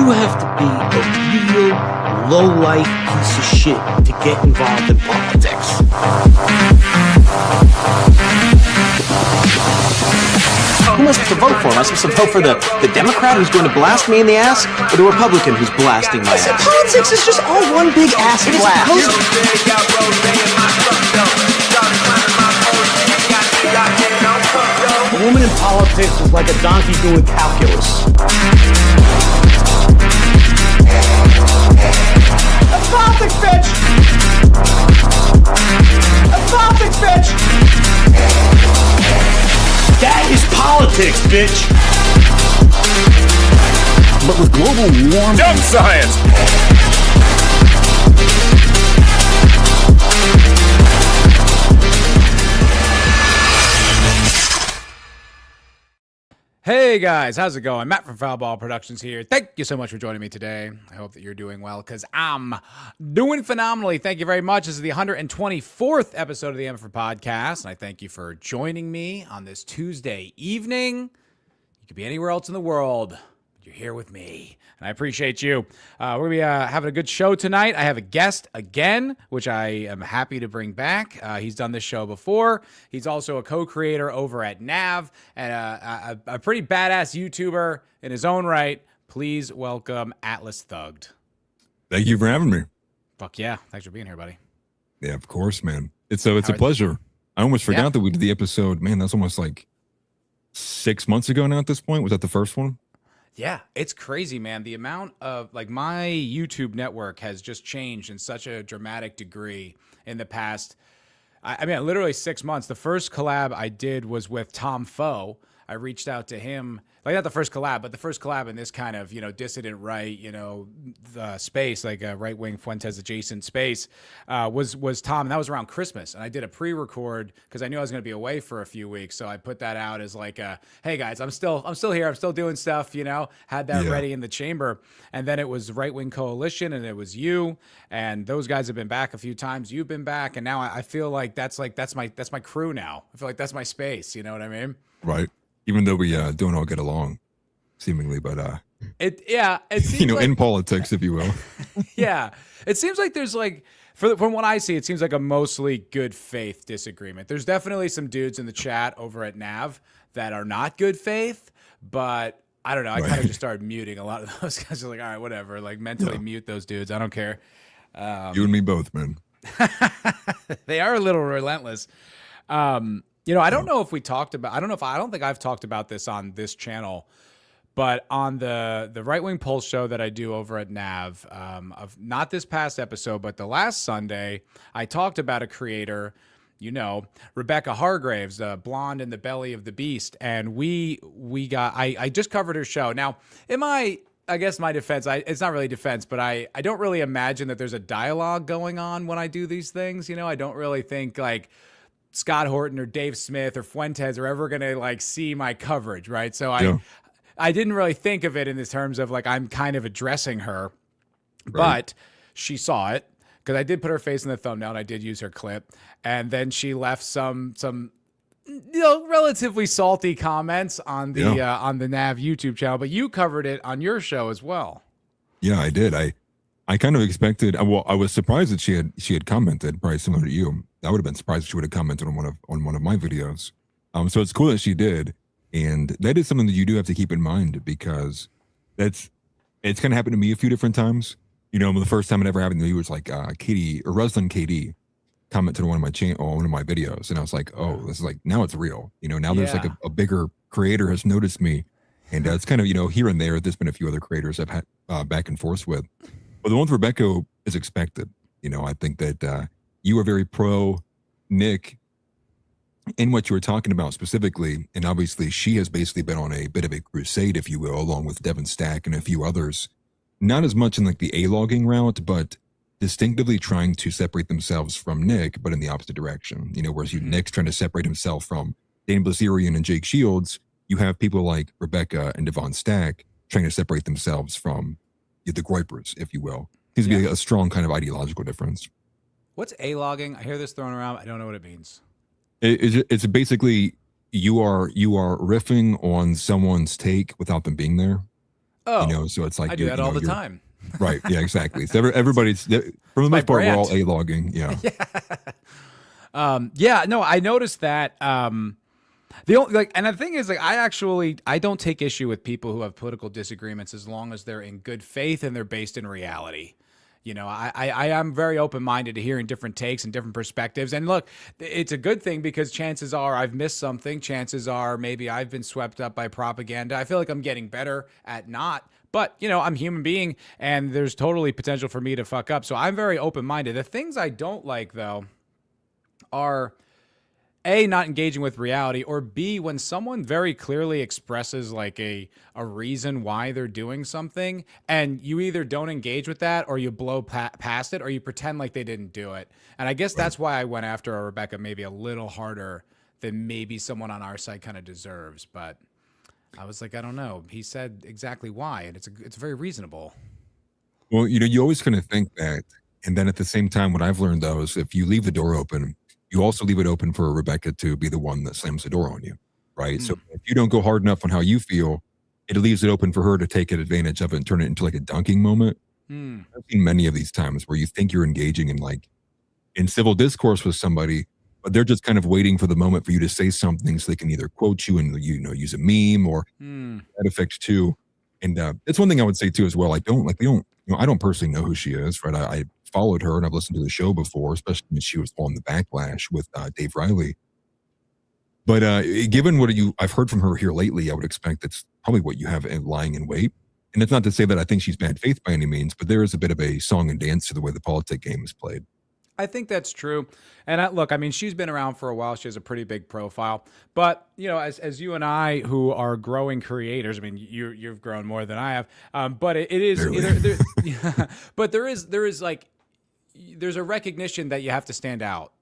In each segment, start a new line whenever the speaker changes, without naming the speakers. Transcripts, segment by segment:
You have to be a real low-life piece of shit to get involved in politics. Who am I supposed to vote for? Am I supposed to vote for the Democrat who's going to blast me in the ass, or the Republican who's blasting my ass? Politics is just all one big ass blast. A woman in politics is like a donkey doing calculus. That's politics, bitch! That's politics, bitch! That is politics, bitch! But with global warming...
Dumb science!
Hey guys, how's it going? Matt from Foulball Productions here. Thank you so much for joining me today. I hope that you're doing well, because I'm doing phenomenally. Thank you very much. This is the 124th episode of the MFer Podcast, and I thank you for joining me on this Tuesday evening. You could be anywhere else in the world, but you're here with me, and I appreciate you. We're going to be having a good show tonight. I have a guest again, which I am happy to bring back. He's done this show before. He's also a co-creator over at Nav, and a pretty badass YouTuber in his own right. Please welcome Atlas Thugged.
Thank you for having me.
Fuck yeah. Thanks for being here, buddy.
Yeah, of course, man. It's a pleasure. I almost forgot that we did the episode. Man, that's almost like 6 months ago now at this point. Was that the first one?
Yeah, it's crazy, man. The amount of, like, my YouTube network has just changed in such a dramatic degree in the past. I mean, literally 6 months. The first collab I did was with Tom Foe. I reached out to him, like, not the first collab, but the first collab in this kind of, dissident right, the space, like a right-wing Fuentes adjacent space, was Tom, and that was around Christmas. And I did a pre-record because I knew I was going to be away for a few weeks. So I put that out as like, hey guys, I'm still here. I'm still doing stuff, had that ready in the chamber. And then it was Right-Wing Coalition, and it was you, and those guys have been back a few times. You've been back, and now I feel like that's my crew now. I feel like that's my space. You know what I mean?
Right. Even though we don't all get along, seemingly, but
it seems
in politics, if you will.
Yeah, it seems like there's like, from what I see, it seems like a mostly good faith disagreement. There's definitely some dudes in the chat over at Nav that are not good faith, but I don't know. I kind of just started muting a lot of those guys. Are like, all right, whatever. Like, mentally mute those dudes. I don't care.
You and me both, man.
They are a little relentless. I don't know if we talked about, I don't think I've talked about this on this channel, but on the Right Wing Pulse show that I do over at Nav, of not this past episode, but the last Sunday, I talked about a creator, Rebecca Hargraves, the blonde in the belly of the beast. And I just covered her show. Now, I guess my defense, it's not really defense, but I don't really imagine that there's a dialogue going on when I do these things. I don't really think like Scott Horton or Dave Smith or Fuentes are ever going to like see my coverage, right? So I didn't really think of it in the terms of like I'm kind of addressing her, but she saw it because I did put her face in the thumbnail and I did use her clip, and then she left some relatively salty comments on the Nav YouTube channel. But you covered it on your show as well.
Yeah, I did. I kind of expected. Well, I was surprised that she had commented, probably similar to you. I would have been surprised if she would have commented on one of my videos. So it's cool that she did, and that is something that you do have to keep in mind, because it's kind of happened to me a few different times. The first time it ever happened to me was like Katie or Ruslan KD commented on one of my videos, and I was like, oh, this is like, now it's real. Now there's like a bigger creator has noticed me, and it's kind of here and there. There's been a few other creators I've had back and forth with. But the one with Rebecca is expected. I think that you are very pro Nick in what you were talking about specifically. And obviously she has basically been on a bit of a crusade, if you will, along with Devin Stack and a few others. Not as much in like the A-logging route, but distinctively trying to separate themselves from Nick, but in the opposite direction. Whereas Nick's trying to separate himself from Dane Blazerian and Jake Shields, you have people like Rebecca and Devon Stack trying to separate themselves from the Groypers, if you will. Seems to be a strong kind of ideological difference.
What's A-logging? I hear this thrown around. I don't know what it means.
It's basically you are riffing on someone's take without them being there.
Oh,
so it's like
I do that all the time.
Right. Yeah, exactly. So everybody's, for the most part, we're all A-logging. Yeah.
Yeah, no, I noticed that. The only, and the thing is, I don't take issue with people who have political disagreements as long as they're in good faith and they're based in reality. I am very open-minded to hearing different takes and different perspectives. And look, it's a good thing because chances are I've missed something. Chances are maybe I've been swept up by propaganda. I feel like I'm getting better at not. But, I'm a human being and there's totally potential for me to fuck up. So I'm very open-minded. The things I don't like, though, are A, not engaging with reality, or B, when someone very clearly expresses like a reason why they're doing something and you either don't engage with that or you blow past it or you pretend like they didn't do it. And I guess that's why I went after Rebecca maybe a little harder than maybe someone on our side kind of deserves. But I was like, I don't know. He said exactly why, and it's very reasonable.
Well, you always kind of think that. And then at the same time, what I've learned, though, is if you leave the door open, you also leave it open for Rebecca to be the one that slams the door on you, right? So if you don't go hard enough on how you feel, it leaves it open for her to take advantage of it and turn it into like a dunking moment. I've seen many of these times where you think you're engaging in civil discourse with somebody, but they're just kind of waiting for the moment for you to say something so they can either quote you and use a meme or that effect too. And it's one thing I would say too as well. I don't personally know who she is, right? I followed her and I've listened to the show before, especially when she was on the Backlash with Dave Riley. But given what I've heard from her here lately, I would expect that's probably what you have lying in wait. And it's not to say that I think she's bad faith by any means, but there is a bit of a song and dance to the way the politic game is played.
I think that's true. And look, she's been around for a while. She has a pretty big profile. But, as you and I, who are growing creators, you've grown more than I have. But it is, but there's a recognition that you have to stand out.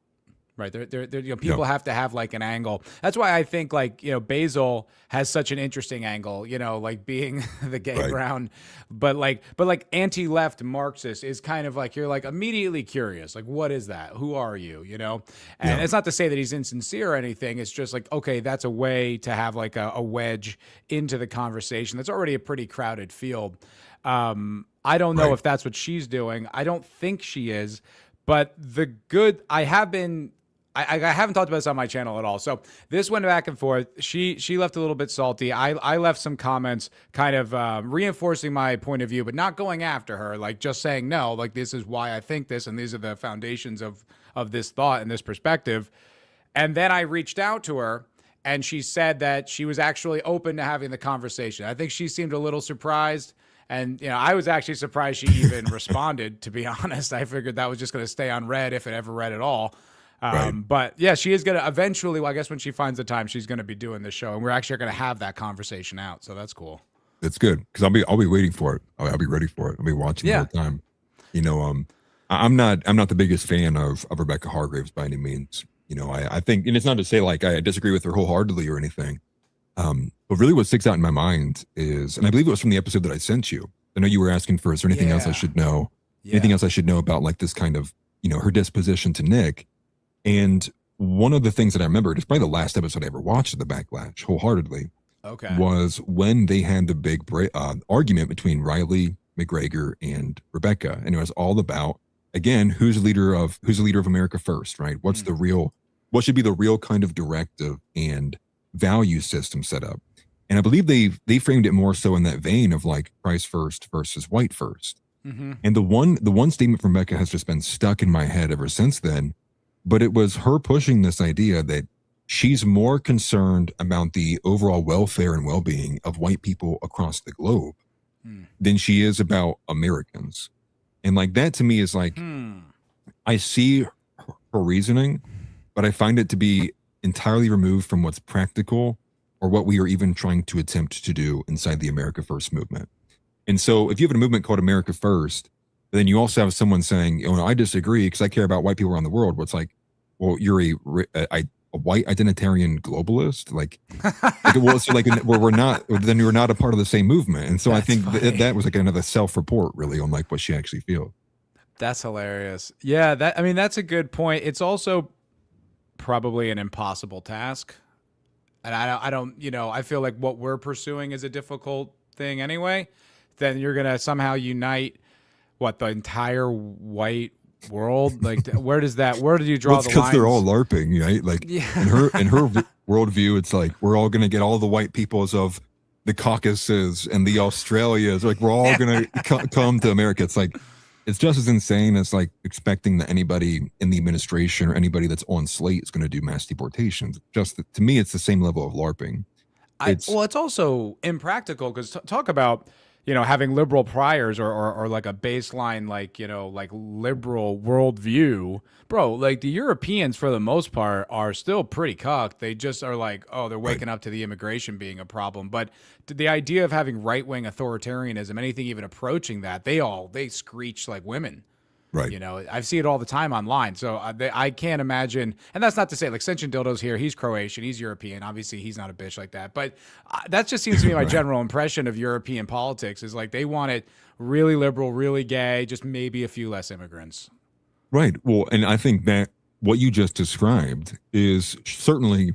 Right. People have to have like an angle. That's why I think Basil has such an interesting angle, like being the gay brown, but anti-left Marxist is kind of like, you're like immediately curious. Like, what is that? Who are you? And it's not to say that he's insincere or anything. It's just like, okay, that's a way to have like a wedge into the conversation. That's already a pretty crowded field. I don't know if that's what she's doing. I don't think she is, but I haven't talked about this on my channel at all. So this went back and forth. She left a little bit salty. I left some comments kind of reinforcing my point of view, but not going after her, like just saying, no, like this is why I think this, and these are the foundations of this thought and this perspective. And then I reached out to her and she said that she was actually open to having the conversation. I think she seemed a little surprised. And, I was actually surprised she even responded, to be honest. I figured that was just going to stay on red if it ever read at all. But yeah, she is going to eventually, I guess when she finds the time, she's going to be doing this show, and we're actually going to have that conversation out. So that's cool.
That's good. Cause I'll be waiting for it. I'll be ready for it. I'll be watching the whole time. I'm not the biggest fan of Rebecca Hargraves by any means. I think, and it's not to say like I disagree with her wholeheartedly or anything. But really what sticks out in my mind is, and I believe it was from the episode that I sent you. I know you were asking for, is there anything else I should know? Anything else I should know about like this kind of, her disposition to Nick? And one of the things that I remembered, it's probably the last episode I ever watched of the Backlash wholeheartedly, was when they had the big argument between Riley, McGregor, and Rebecca. And it was all about, again, who's the leader of America first, right? What should be the real kind of directive and value system set up? And I believe they framed it more so in that vein of like price first versus white first. And the one statement from Rebecca has just been stuck in my head ever since then. But it was her pushing this idea that she's more concerned about the overall welfare and well-being of white people across the globe than she is about Americans. And like that to me is like, I see her reasoning, but I find it to be entirely removed from what's practical or what we are even trying to attempt to do inside the America First movement. And so if you have a movement called America First, then you also have someone saying, I disagree because I care about white people around the world. What's like, well, you're a white identitarian globalist. We're not, then you're not a part of the same movement. And so I think that was like another self-report really on like what she actually feels.
That's hilarious. Yeah. That's a good point. It's also probably an impossible task. And I don't, I feel like what we're pursuing is a difficult thing anyway. then you're gonna somehow unite the entire white world. Like, where do you draw the lines?
Because they're all LARPing, right? Like,
yeah.
in her worldview, it's like we're all gonna get all the white peoples of the Caucasus and the Australias. Like, we're all gonna come to America. It's like, it's just as insane as like expecting that anybody in the administration or anybody that's on slate is going to do mass deportations. Just to me, it's the same level of LARPing.
It's also impractical because talk about, having liberal priors or like a baseline, like, like liberal worldview, bro. Like the Europeans, for the most part, are still pretty cucked. They just are like, oh, they're waking up to the immigration being a problem. But the idea of having right wing authoritarianism, anything even approaching that, they screech like women.
Right.
I see it all the time online. So I can't imagine. And that's not to say like Senshin Dildo's here. He's Croatian. He's European. Obviously, he's not a bitch like that. But that just seems to be my general impression of European politics is like they want it really liberal, really gay, just maybe a few less immigrants.
Right. Well, and I think that what you just described is certainly,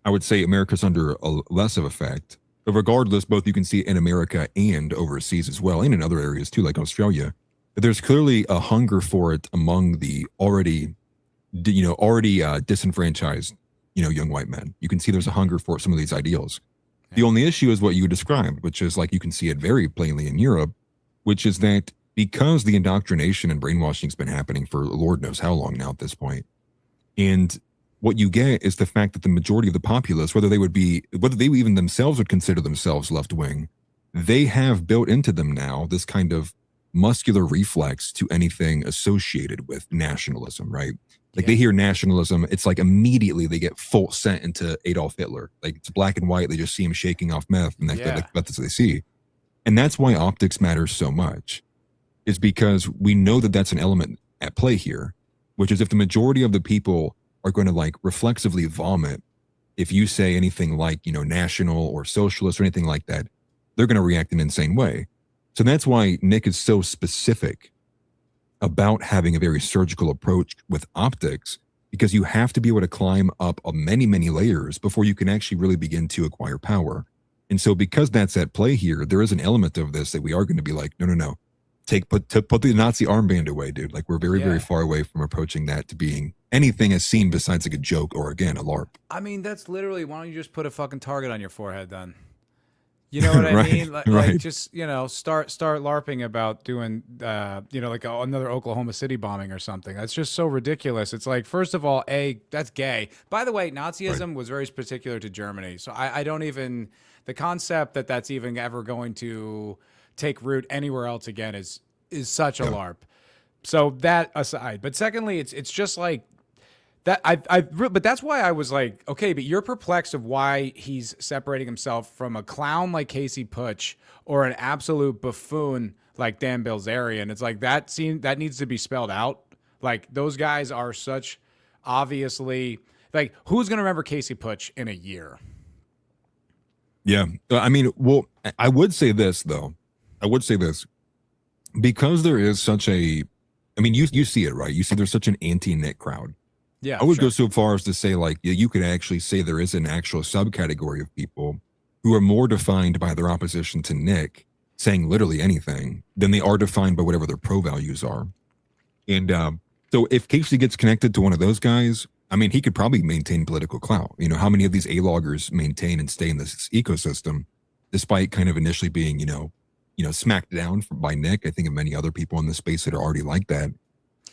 I would say America's under a less of effect. But regardless, both you can see it in America and overseas as well, and in other areas too, like Australia. There's clearly a hunger for it among the already disenfranchised, young white men. You can see there's a hunger for some of these ideals. The only issue is what you described, which is like you can see it very plainly in Europe, which is that because the indoctrination and brainwashing has been happening for Lord knows how long now at this point, and what you get is the fact that the majority of the populace, whether they even themselves would consider themselves left wing, they have built into them now this kind of muscular reflex to anything associated with nationalism, right? Like they hear nationalism, it's like immediately they get full sent into Adolf Hitler. Like it's black and white, they just see him shaking off meth, and that's what they see. And that's why optics matters so much, is because we know that that's an element at play here, which is if the majority of the people are going to like reflexively vomit if you say anything like, national or socialist or anything like that, they're going to react in an insane way. So that's why Nick is so specific about having a very surgical approach with optics, because you have to be able to climb up many, many layers before you can actually really begin to acquire power. And so because that's at play here, there is an element of this that we are going to be like, no. Put the Nazi armband away, dude. Like we're very, very far away from approaching that to being anything as seen besides like a joke or, again, a LARP.
I mean, that's literally, why don't you just put a fucking target on your forehead then? You know what I mean? Like just, start LARPing about doing, like another Oklahoma City bombing or something. That's just so ridiculous. It's like, first of all, that's gay. By the way, Nazism was very particular to Germany. So I don't even, the concept that that's even ever going to take root anywhere else again is such a LARP. So that aside, but secondly, it's just like, that but that's why I was like, okay, but you're perplexed of why he's separating himself from a clown like Casey Putsch or an absolute buffoon like Dan Bilzerian. It's like that needs to be spelled out. Like those guys are such obviously, like who's going to remember Casey Putsch in a year?
Yeah. I mean, well, I would say this though. Because there is such a, I mean, you see it, right? You see there's such an anti-Nick crowd.
Yeah,
I would go so far as to say, like, you could actually say there is an actual subcategory of people who are more defined by their opposition to Nick saying literally anything than they are defined by whatever their pro values are. And so if Casey gets connected to one of those guys, I mean, he could probably maintain political clout. How many of these A-loggers maintain and stay in this ecosystem despite kind of initially being, smacked down by Nick? I think of many other people in the space that are already like that.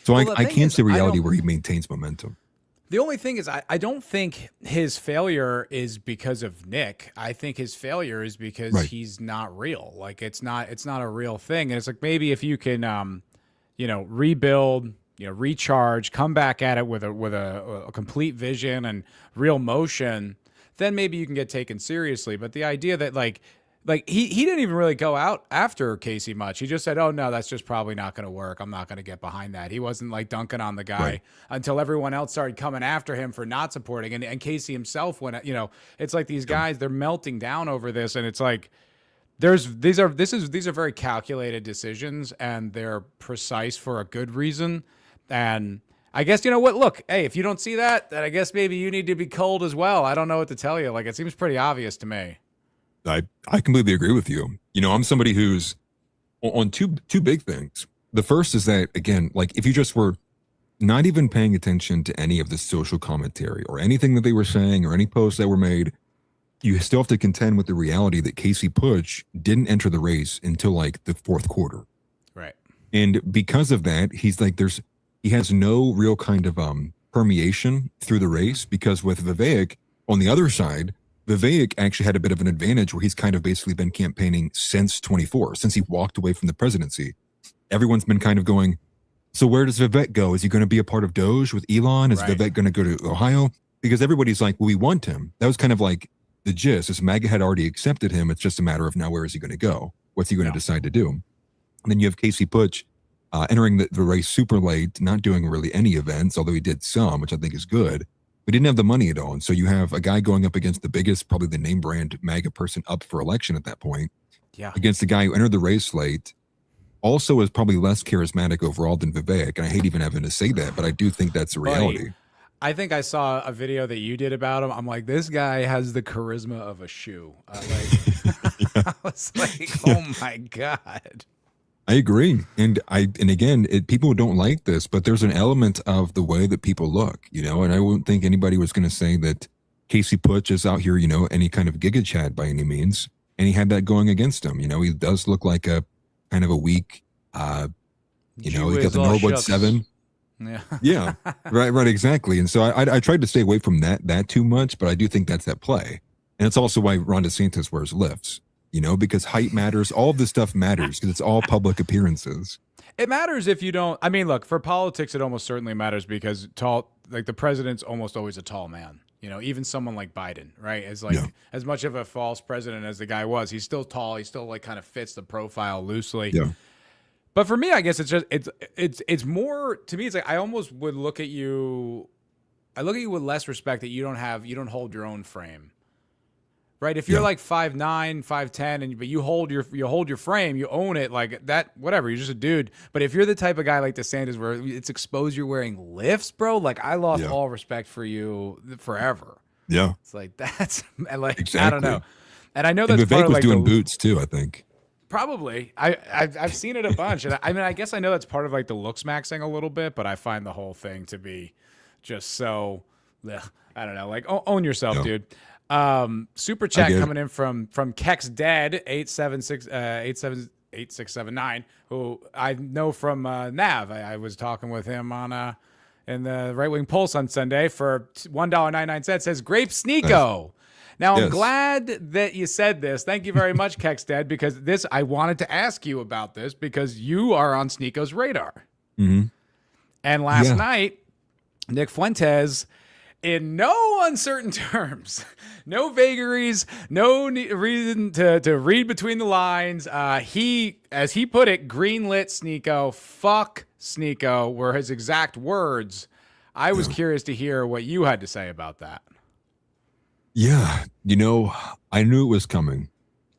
So I can't see reality where he maintains momentum.
The only thing is, I don't think his failure is because of Nick. I think his failure is because he's not real. Like it's not a real thing. And it's like, maybe if you can, rebuild, recharge, come back at it with a complete vision and real motion, then maybe you can get taken seriously. But the idea that like he didn't even really go out after Casey much. He just said, oh, no, that's just probably not going to work. I'm not going to get behind that. He wasn't like dunking on the guy until everyone else started coming after him for not supporting. And Casey himself went, it's like these guys, they're melting down over this. And it's like, these are very calculated decisions and they're precise for a good reason. And I guess, look, hey, if you don't see that, then I guess maybe you need to be cold as well. I don't know what to tell you. Like, it seems pretty obvious to me.
I completely agree with you. I'm somebody who's on two big things. The first is that, again, like if you just were not even paying attention to any of the social commentary or anything that they were saying or any posts that were made, you still have to contend with the reality that Casey Puig didn't enter the race until like the fourth quarter.
Right.
And because of that, he has no real kind of permeation through the race, because with Vivek on the other side, Vivek actually had a bit of an advantage where he's kind of basically been campaigning since 24, since he walked away from the presidency. Everyone's been kind of going, so where does Vivek go? Is he going to be a part of Doge with Elon? Is Vivek going to go to Ohio? Because everybody's like, well, we want him. That was kind of like the gist. As MAGA had already accepted him, it's just a matter of now where is he going to go? What's he going to decide to do? And then you have Casey Puig entering the race super late, not doing really any events, although he did some, which I think is good. We didn't have the money at all. And so you have a guy going up against the biggest, probably the name brand MAGA person up for election at that point, against the guy who entered the race late, also is probably less charismatic overall than Vivek. And I hate even having to say that, but I do think that's a reality.
I think I saw a video that you did about him. I'm like, this guy has the charisma of a shoe. I was like, oh my God.
I agree. And again, people don't like this, but there's an element of the way that people look, and I wouldn't think anybody was going to say that Casey Puig is out here, any kind of giga chad by any means. And he had that going against him. He does look like a kind of a weak, he got the Norwood 7. Yeah. Right. Exactly. And so I tried to stay away from that too much, but I do think that's at play. And it's also why Ron DeSantis wears lifts. Because height matters. All of this stuff matters because it's all public appearances.
It matters if you don't. I mean, look, for politics, it almost certainly matters because the president's almost always a tall man. Even someone like Biden, right? As much of a false president as the guy was, he's still tall. He still kind of fits the profile loosely. Yeah. But for me, I guess it's more, to me, it's like I almost would look at you. I look at you with less respect that you don't hold your own frame. Right, if you're like 5'9", 5'10", but you hold your frame, you own it like that. Whatever, you're just a dude. But if you're the type of guy like DeSantis, where it's exposed, you're wearing lifts, bro. Like I lost all respect for you forever.
Yeah,
it's like that's like
exactly.
I don't know, and I know that's
Vivek
part of
was
like
doing boots too. I think
probably I've seen it a bunch, and I guess I know that's part of like the looks maxing a little bit, but I find the whole thing to be just so I don't know, like own yourself, dude. Super chat coming in from Kex Dead 8679, who I know from Nav. I was talking with him on in the Right Wing Pulse on Sunday for $1.99. Says Grape Sneako. Nice. Now I'm glad that you said this. Thank you very much, Kex Dead, because I wanted to ask you about this because you are on Sneako's radar.
Mm-hmm.
And last night, Nick Fuentes, in no uncertain terms, no vagaries, no reason to read between the lines. He, as he put it, greenlit Sneako. Fuck Sneako were his exact words. I was curious to hear what you had to say about that.
Yeah, I knew it was coming.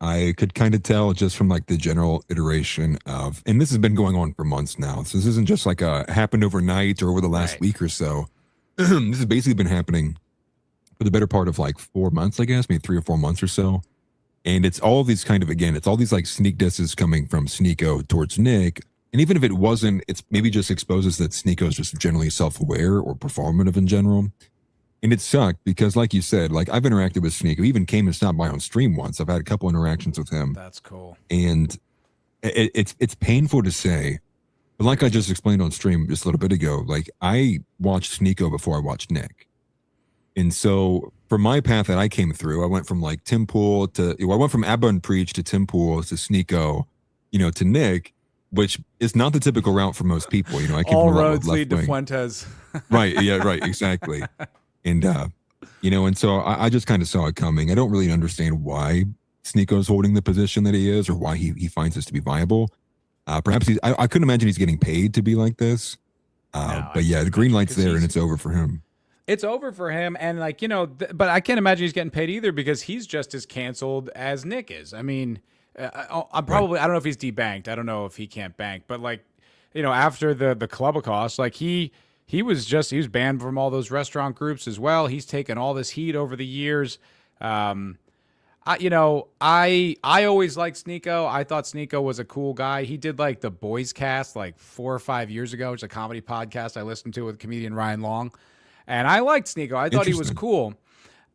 I could kind of tell just from like the general iteration of, and this has been going on for months now. So this isn't just like happened overnight or over the last week or so. This has basically been happening for the better part of like 4 months, I guess, maybe 3 or 4 months or so. And it's all these it's all these like sneak disses coming from Sneako towards Nick. And even if it wasn't, it's maybe just exposes that Sneako is just generally self-aware or performative in general. And it sucked because, like you said, like I've interacted with Sneako. He even came and stopped by on stream once. I've had a couple interactions with him.
That's cool.
And it's painful to say, but like I just explained on stream just a little bit ago, like I watched Sneako before I watched Nick. And so for my path that I came through, I went from like Tim Pool I went from Abba and Preach to Tim Pool to Sneako, to Nick, which is not the typical route for most people. I came
all
from
roads lead to Fuentes.
Right. Yeah. Right. Exactly. And, and so I just kind of saw it coming. I don't really understand why Sneako's holding the position that he is or why he finds this to be viable. Perhaps I couldn't imagine he's getting paid to be like this. But yeah, the green light's there and it's over for him.
It's over for him. And like, but I can't imagine he's getting paid either because he's just as canceled as Nick is. I mean, I'm probably, I don't know if he's debanked. I don't know if he can't bank, but like, after the Clubacross, like he was banned from all those restaurant groups as well. He's taken all this heat over the years. I always liked Sneako. I thought Sneako was a cool guy. He did like the Boys Cast like 4 or 5 years ago, which is a comedy podcast I listened to with comedian Ryan Long. And I liked Sneako. I thought he was cool.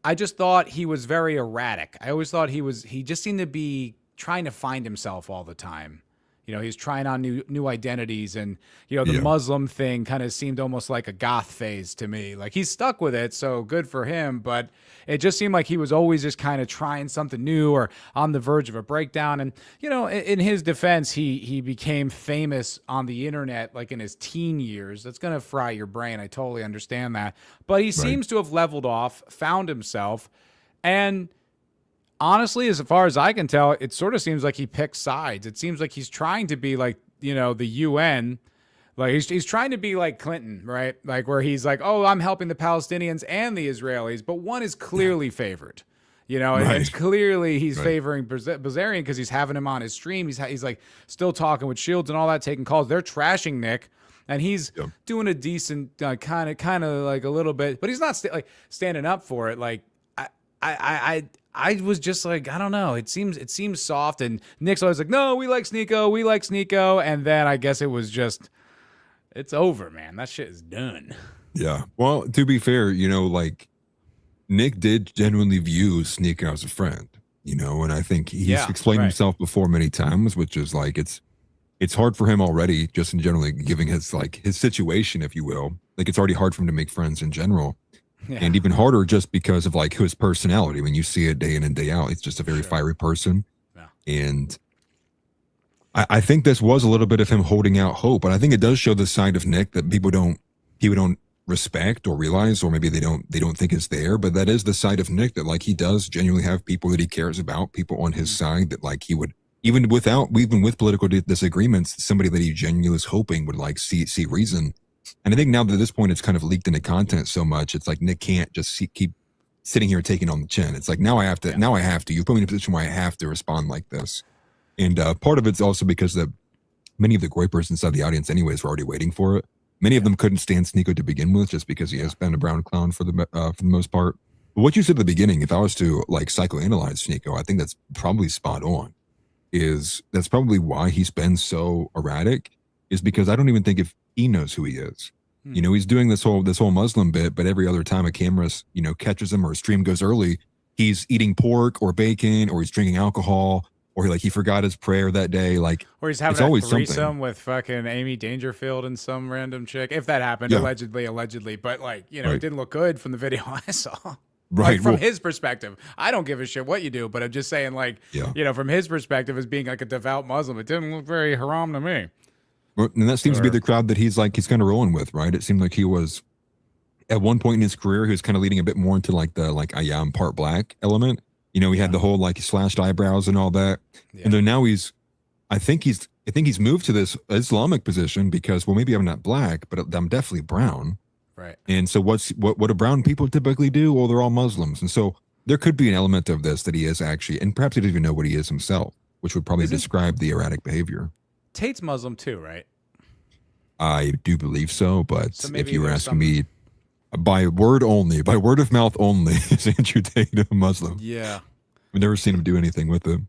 I just thought he was very erratic. I always thought he just seemed to be trying to find himself all the time. You know, he's trying on new identities, and the Muslim thing kind of seemed almost like a goth phase to me. Like, he's stuck with it, so good for him. But it just seemed like he was always just kind of trying something new or on the verge of a breakdown. And in his defense, he became famous on the internet like in his teen years. That's gonna fry your brain. I totally understand that. But he seems to have leveled off, found himself, and honestly, as far as I can tell, it sort of seems like he picks sides. It seems like he's trying to be like, the UN. Like, he's trying to be like Clinton, right? Like, where he's like, oh, I'm helping the Palestinians and the Israelis, but one is clearly favored. And it's clearly he's favoring Bazarian because he's having him on his stream. He's like still talking with Shields and all that, taking calls. They're trashing Nick, and he's doing a decent kind of like a little bit, but he's not standing up for it. Like, I was just like, I don't know. It seems soft, and Nick's always like, no, we like Sneako, and then I guess it was just, it's over, man. That shit is done.
Yeah. Well, to be fair, like Nick did genuinely view Sneako as a friend, and I think he's explained himself before many times, which is like it's hard for him already, just in generally giving his situation, if you will. Like, it's already hard for him to make friends in general. Yeah. And even harder just because of like his personality. When you see it day in and day out, he's just a very fiery person. Yeah. And I think this was a little bit of him holding out hope, but I think it does show the side of Nick that people don't respect or realize, or maybe they don't think is there. But that is the side of Nick that like he does genuinely have people that he cares about, people on his side that like he would even with political disagreements, somebody that he genuinely was hoping would like see reason. And I think now that at this point it's kind of leaked into content so much, it's like Nick can't just keep sitting here taking on the chin. It's like now I have to. You put me in a position where I have to respond like this. And part of it's also because that many of the groypers inside the audience, anyways, were already waiting for it. Many of them couldn't stand Sneako to begin with, just because he has been a brown clown for the most part. But what you said at the beginning, if I was to like psychoanalyze Sneako, I think that's probably spot on. That's probably why he's been so erratic. Is because I don't even think if he knows who he is. He's doing this whole Muslim bit, but every other time a camera, catches him or a stream goes early, he's eating pork or bacon, or he's drinking alcohol, or he forgot his prayer that day. Like,
or he's having a threesome with fucking Amy Dangerfield and some random chick. If that happened, allegedly, but it didn't look good from the video I saw.
Right.
From his perspective, I don't give a shit what you do, but I'm just saying, from his perspective as being like a devout Muslim, it didn't look very haram to me.
And that seems to be the crowd that he's kind of rolling with, right? It seemed like he was, at one point in his career, he was kind of leading a bit more into the I am part black element. He had the whole slashed eyebrows and all that. Yeah. And then now I think he's moved to this Islamic position because, well, maybe I'm not black, but I'm definitely brown.
Right.
And so what do brown people typically do? Well, they're all Muslims. And so there could be an element of this that he is actually, and perhaps he doesn't even know what he is himself, which would probably describe the erratic behavior.
Tate's Muslim too, right?
I do believe so, but so if you were asking me by word of mouth only, is Andrew Tate a Muslim?
Yeah.
I've never seen him do anything with it.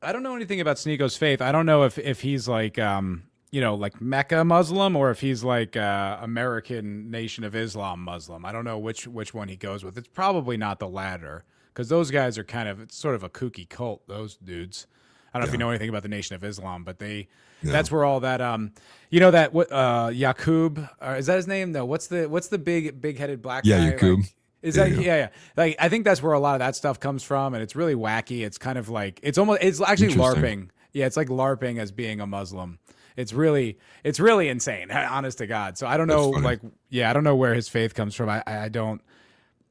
I don't know anything about Sneako's faith. I don't know if he's like Mecca Muslim, or if he's like American Nation of Islam Muslim. I don't know which one he goes with. It's probably not the latter, because those guys are it's sort of a kooky cult, those dudes. I don't know if you know anything about the Nation of Islam, but that's where all that Yaqub, is that his name? No, what's the big-headed black guy?
Yaqub.
Like, I think that's where a lot of that stuff comes from, and it's really wacky. It's kind of like it's actually LARPing. Yeah, it's like LARPing as being a Muslim. It's really insane, honest to God. So I don't know, I don't know where his faith comes from. I don't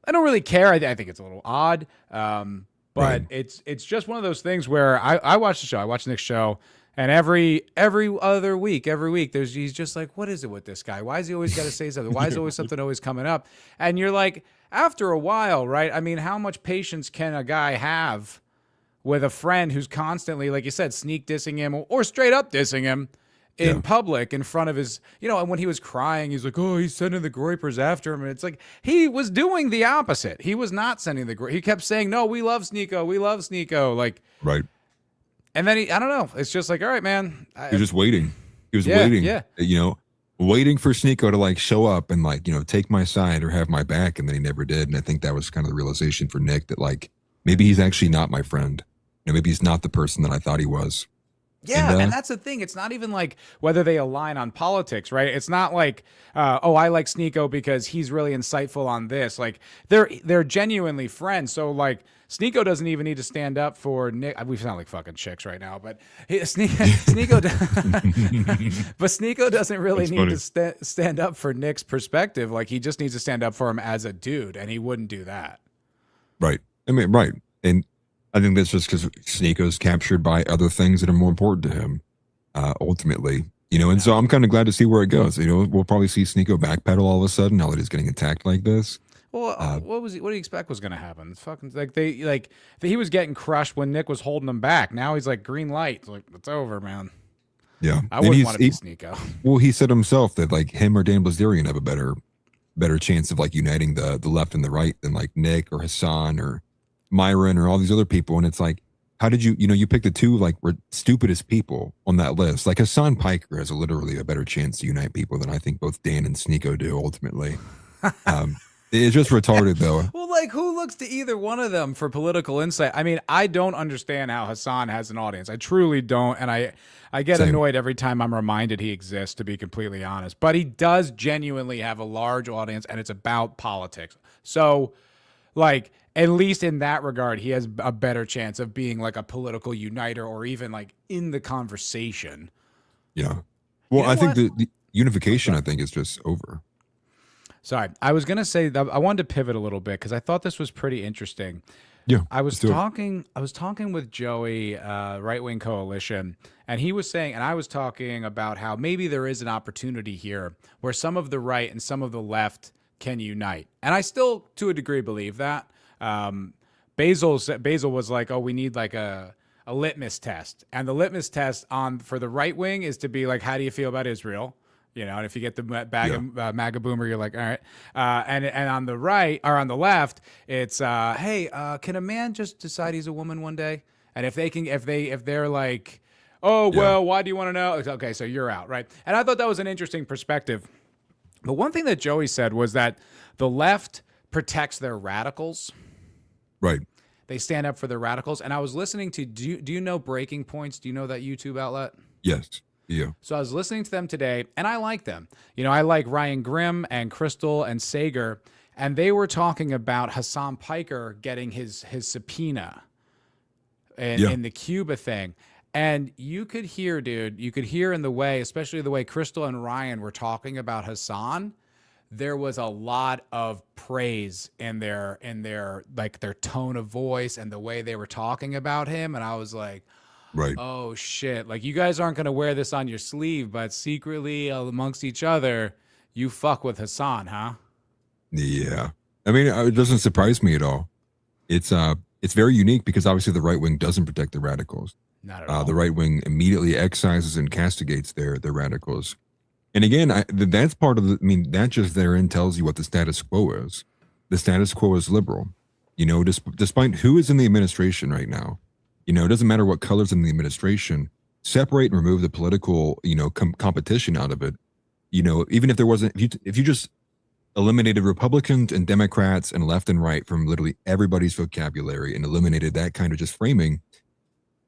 really care. I think it's a little odd. But it's just one of those things where I watch the show. I watch Nick's show, and every other week, he's just like, what is it with this guy? Why is he always got to say something? Why is always something always coming up? And you're like, after a while, right? I mean, how much patience can a guy have with a friend who's constantly, like you said, sneak dissing him or straight up dissing him? in public in front of his, and when he was crying, he's like, oh, he's sending the groypers after him. And it's like, he was doing the opposite. He was not sending he kept saying, no, we love Sneako. We love Sneako. Like,
right.
And then I don't know. It's just like, all right, man.
He was just waiting. He was waiting, waiting for Sneako to like show up and like, take my side or have my back. And then he never did. And I think that was kind of the realization for Nick that like, maybe he's actually not my friend. Maybe he's not the person that I thought he was.
Yeah, and that's the thing. It's not even like whether they align on politics, right? It's not like, I like Sneako because he's really insightful on this. Like they're genuinely friends. So like Sneako doesn't even need to stand up for Nick. We sound like fucking chicks right now, but Sneako doesn't really need to stand up for Nick's perspective. Like he just needs to stand up for him as a dude, and he wouldn't do that.
Right. I mean, right. And I think that's just because Sneako's captured by other things that are more important to him, ultimately. And so I'm kind of glad to see where it goes. We'll probably see Sneako backpedal all of a sudden now that he's getting attacked like this.
Well, what do you expect was going to happen? It's fucking he was getting crushed when Nick was holding him back. Now he's like green light. It's like it's over, man.
Yeah,
I wouldn't want to be Sneako.
Well, he said himself that like him or Dan Blazerian have a better chance of like uniting the left and the right than like Nick or Hasan or Myron or all these other people. And it's like, how did you pick the two like stupidest people on that list? Like Hasan Piker has literally a better chance to unite people than I think both Dan and Sneako do ultimately. It's just retarded though.
Well, like who looks to either one of them for political insight? I mean, I don't understand how Hasan has an audience. I truly don't. And I get annoyed every time I'm reminded he exists, to be completely honest. But he does genuinely have a large audience, and it's about politics. So like, at least in that regard, he has a better chance of being like a political uniter or even like in the conversation.
Yeah. Well, I think the unification, I think, is just over.
Sorry. I was going to say that I wanted to pivot a little bit because I thought this was pretty interesting.
Yeah.
I was talking with Joey, Right Wing Coalition, and he was saying, and I was talking about how maybe there is an opportunity here where some of the right and some of the left can unite. And I still, to a degree, believe that. Basil was like, oh, we need like a litmus test. And the litmus test for the right wing is to be like, how do you feel about Israel? And if you get the MAGA boomer, you're like, all right. And on the right or on the left, it's, hey, can a man just decide he's a woman one day? And if they're like, oh, well, why do you want to know? Okay, so you're out, right? And I thought that was an interesting perspective. But one thing that Joey said was that the left protects their radicals.
Right.
They stand up for their radicals. And I was listening to, do you know Breaking Points? Do you know that YouTube outlet?
Yes. Yeah.
So I was listening to them today, and I like them. I like Ryan Grimm and Crystal and Sager, and they were talking about Hasan Piker getting his subpoena in the Cuba thing. And you could hear in the way, especially the way Crystal and Ryan were talking about Hasan, there was a lot of praise in their like their tone of voice and the way they were talking about him. And I was like,
right.
Oh shit. Like you guys aren't going to wear this on your sleeve, but secretly amongst each other, you fuck with Hasan, huh?
Yeah. I mean, it doesn't surprise me at all. It's very unique because obviously the right wing doesn't protect the radicals.
Not at all.
The right wing immediately excises and castigates their radicals. And again, that's part of that just therein tells you what the status quo is. The status quo is liberal. Despite who is in the administration right now, it doesn't matter what color's in the administration, separate and remove the political, competition out of it. Even if there wasn't, if you just eliminated Republicans and Democrats and left and right from literally everybody's vocabulary and eliminated that kind of just framing,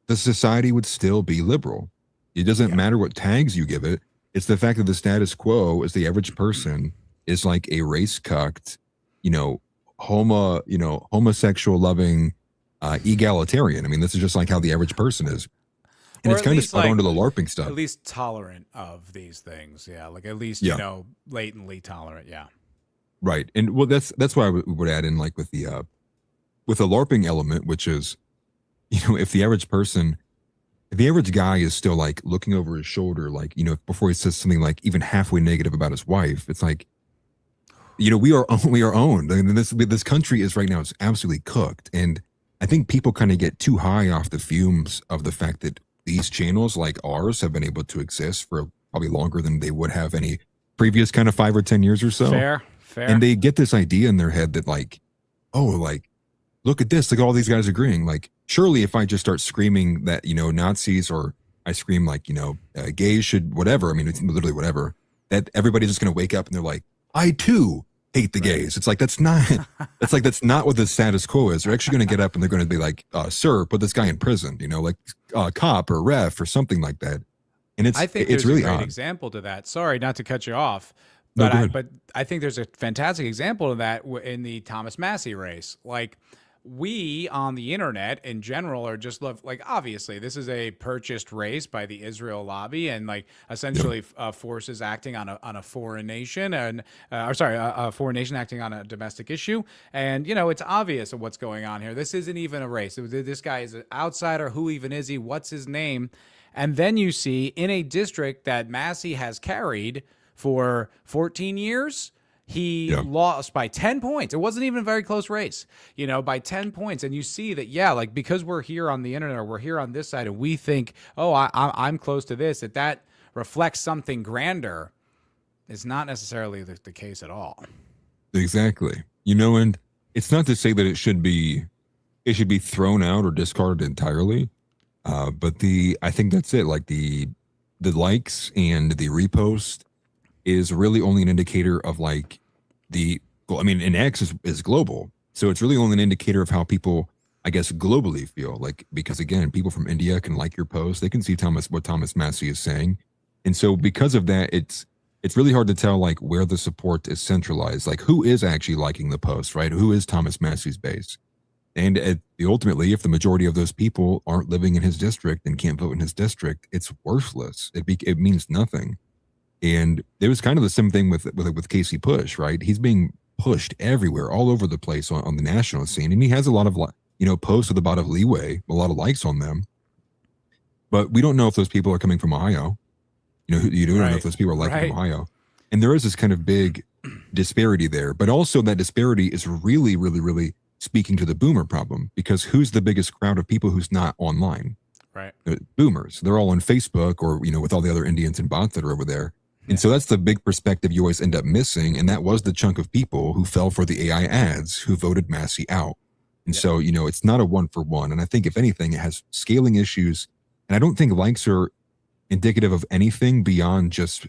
the society would still be liberal. It doesn't matter what tags you give it. It's the fact that the status quo is the average person is like a race cucked, homosexual loving, egalitarian. I mean, this is just like how the average person is. And it's kind of spot on to the LARPing stuff.
At least tolerant of these things. Yeah. Like at least, latently tolerant. Yeah.
Right. And well, that's why I would add in like with the LARPing element, which is, if the average guy is still like looking over his shoulder, like, before he says something like even halfway negative about his wife, it's like, we are owned. I mean, this country is right now, it's absolutely cooked. And I think people kind of get too high off the fumes of the fact that these channels like ours have been able to exist for probably longer than they would have any previous kind of 5 or 10 years or so.
Fair.
And they get this idea in their head that like, oh, like, look at this, look at all these guys agreeing. Like, surely if I just start screaming that, you know, Nazis, or I scream like, you know, gays should whatever, I mean, it's literally whatever, that everybody's just going to wake up and they're like, I too hate the gays. It's like, that's not what the status quo is. They're actually going to get up and they're going to be like, sir, put this guy in prison, you know, like cop or ref or something like that. And
I think
it's
there's
really
a great
odd.
example to that. Sorry, not to cut you off,
No,
but
go ahead.
but I think there's a fantastic example of that in the Thomas Massey race. Like, we on the internet in general are just like, obviously this is a purchased race by the Israel lobby, and like essentially forces acting on a foreign nation, and a foreign nation acting on a domestic issue. And you know, it's obvious what's going on here. This isn't even a race. This guy is an outsider. Who even is he? What's his name? And then you see in a district that Massey has carried for 14 years, he lost by 10 points. It wasn't even a very close race, you know, by 10 points. And you see that, yeah, like, because we're here on the internet, or we're here on this side, and we think, oh, I'm close to this, that reflects something grander, is not necessarily the case at all.
Exactly. You know, and it's not to say that it should be thrown out or discarded entirely. But I think that's it. Like the likes and the repost is really only an indicator of like and X is global. So it's really only an indicator of how people, I guess, globally feel. Like, because again, people from India can like your post. They can see what Thomas Massey is saying. And so because of that, it's really hard to tell like where the support is centralized. Like, who is actually liking the post, right? Who is Thomas Massey's base? And ultimately, if the majority of those people aren't living in his district and can't vote in his district, it's worthless. It means nothing. And it was kind of the same thing with Casey Push, right? He's being pushed everywhere, all over the place on the national scene, and he has a lot of, you know, posts with a lot of leeway, a lot of likes on them. But we don't know if those people are coming from Ohio. You know, you don't know if those people are liking Ohio, and there is this kind of big disparity there. But also, that disparity is really, really, really speaking to the boomer problem, because who's the biggest crowd of people who's not online?
Right.
Boomers. They're all on Facebook, or, you know, with all the other Indians and bots that are over there. And so that's the big perspective you always end up missing. And that was the chunk of people who fell for the AI ads, who voted Massey out. And so, you know, it's not a 1-for-1. And I think if anything, it has scaling issues. And I don't think likes are indicative of anything beyond just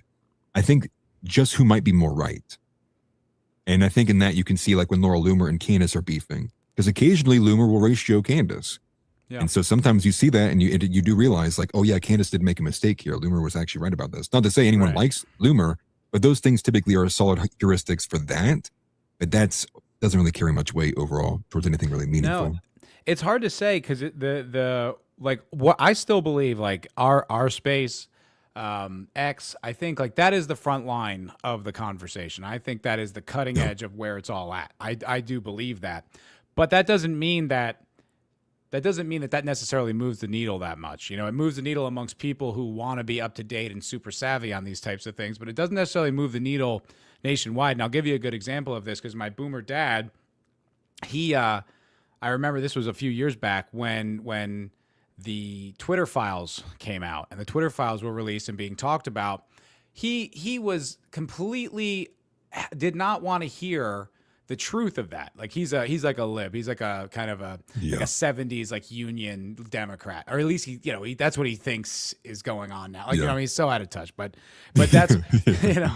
who might be more right. And I think in that you can see, like, when Laura Loomer and Candace are beefing, because occasionally Loomer will ratio Candace. Yeah. And so sometimes you see that and you do realize, like, oh yeah, Candace did make a mistake here. Loomer was actually right about this. Not to say anyone likes Loomer, but those things typically are solid heuristics for that. But doesn't really carry much weight overall towards anything really meaningful.
No, it's hard to say, because what I still believe, like, our space, X, I think, like, that is the front line of the conversation. I think that is the cutting edge of where it's all at. I do believe that, but that doesn't mean that necessarily moves the needle that much. You know, it moves the needle amongst people who want to be up to date and super savvy on these types of things, but it doesn't necessarily move the needle nationwide. And I'll give you a good example of this, because my boomer dad, I remember this was a few years back when the Twitter files came out and the Twitter files were released and being talked about. He was completely did not want to hear the truth of that. Like, he's like a lib. He's like a kind of like a 70s like Union Democrat, or at least that's what he thinks is going on now. Like, you know, he's so out of touch, but that's, you know,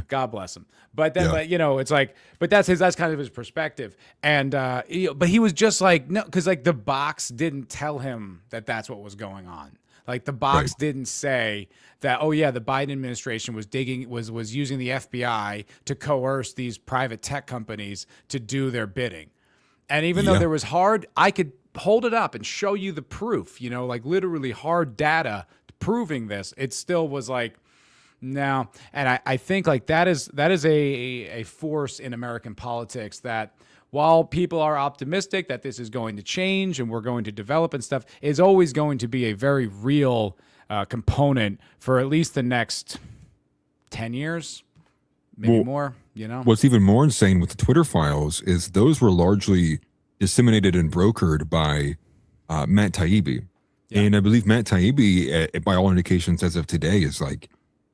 God bless him. But then, but, you know, it's like, but that's kind of his perspective. And, but he was just like, no, cause like the box didn't tell him that that's what was going on. Like, the box didn't say that, oh yeah, the Biden administration was using the FBI to coerce these private tech companies to do their bidding. And even though there was I could hold it up and show you the proof, you know, like literally hard data proving this, it still was like, no. And I think like that is a force in American politics that, while people are optimistic that this is going to change and we're going to develop and stuff, is always going to be a very real component for at least the next 10 years, maybe more, you know?
What's even more insane with the Twitter files is those were largely disseminated and brokered by Matt Taibbi. Yeah. And I believe Matt Taibbi, by all indications as of today, is like